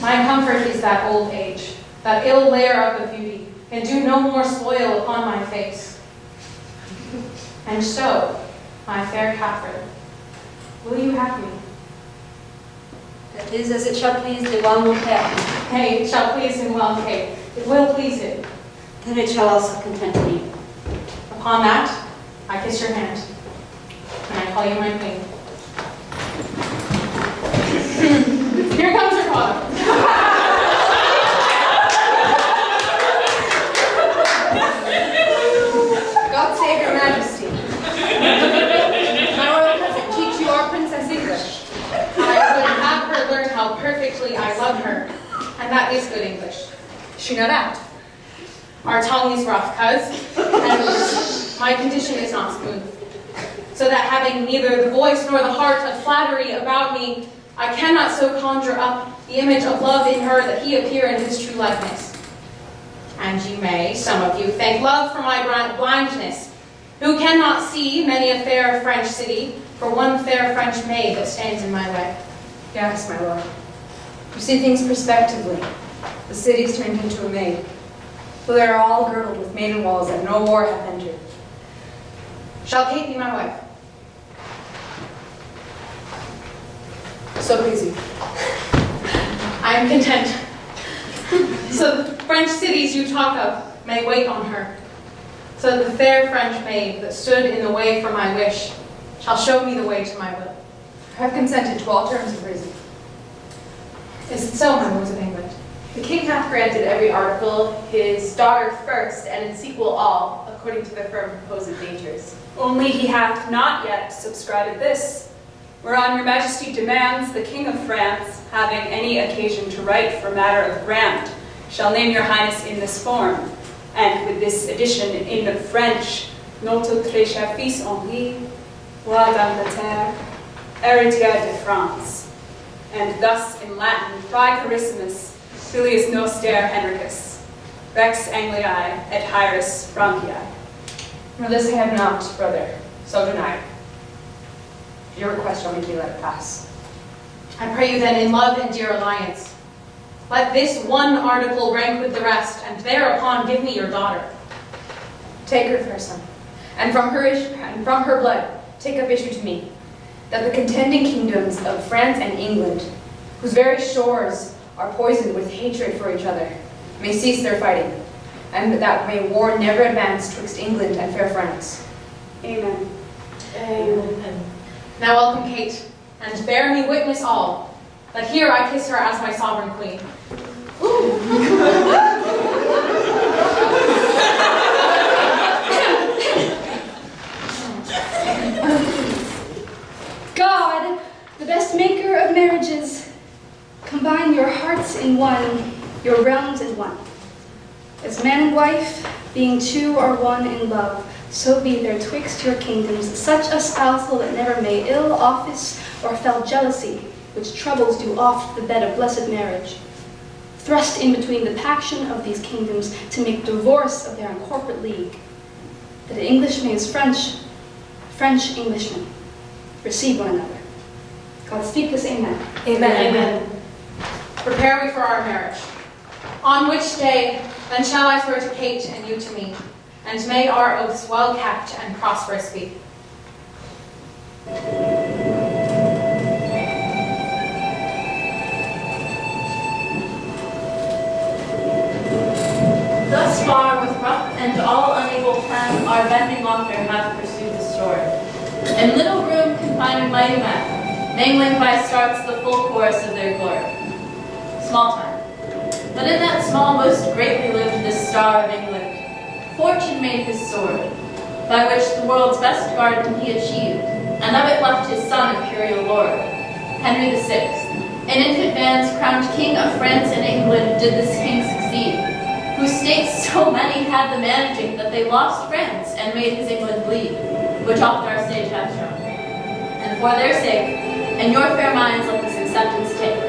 My comfort is that old age, that ill layer up of beauty, can do no more spoil upon my face. And so, my fair Catherine, will you have me? That is as it shall please the one will pay. Hey, it shall please him well, Kate. It will please him. Then it shall also content me. Upon that, I kiss your hand, and I call you my queen. Here comes your father. God save your majesty. My royal cousin teach you our princess English. I would have her learn how perfectly I love her, and that is good English. She not out. Our tongue is rough, cuz, and my condition is not smooth. So that having neither the voice nor the heart of flattery about me, I cannot so conjure up the image of love in her that he appear in his true likeness. And you may, some of you, thank love for my blindness, who cannot see many a fair French city for one fair French maid that stands in my way. Yes, my lord. You see things prospectively. The city's turned into a maid. For they are all girdled with maiden walls that no war hath entered. Shall Kate be my wife? So please you. I am content. So the French cities you talk of may wait on her. So that the fair French maid that stood in the way for my wish shall show me the way to my will. I have consented to all terms of reason. Is it so, my lords of England? The king hath granted every article, his daughter first, and in sequel all, according to the firm proposed dangers. Only he hath not yet subscribed this, whereon your majesty demands the king of France, having any occasion to write for matter of grant, shall name your highness in this form, and with this addition in French, Notre très cher fils Henri, roi d'Angleterre, héritier de France, and thus in Latin, Fri Carissimus, Filius Noster Henricus, Rex Angliae et Hieris Francii. No, this I have not, brother, so denied. Your request shall make me let it pass. I pray you then in love and dear alliance, let this one article rank with the rest, and thereupon give me your daughter. Take her, fair son, and from her blood take up issue to me, that the contending kingdoms of France and England, whose very shores are poisoned with hatred for each other, may cease their fighting, and that may war never advance twixt England and fair France. Amen. Amen. Now welcome, Kate, and bear me witness all, that here I kiss her as my sovereign queen. God, the best maker of marriages, combine your hearts in one, your realms in one. As man and wife, being two are one in love, so be there twixt your kingdoms such a spousal that never may ill office or fell jealousy, which troubles do oft the bed of blessed marriage. Thrust in between the paction of these kingdoms to make divorce of their incorporate league, that English may as French, French Englishmen, receive one another. God speak this, amen. Amen. Amen. Prepare we for our marriage. On which day then shall I swear to Kate and you to me, and may our oaths well kept and prosperous be. Thus far with rough and all unable plan, our bending author hath pursued the story. In little room confining mighty men, mingling by starts the full chorus of their glory. Small time. But in that small most greatly lived this star of England. Fortune made his sword, by which the world's best garden he achieved, and of it left his son imperial lord, Henry VI. In infant bands crowned king of France and England did this king succeed, whose states so many had the managing that they lost France and made his England bleed, which oft our sage hath shown. And for their sake, and your fair minds let this acceptance take,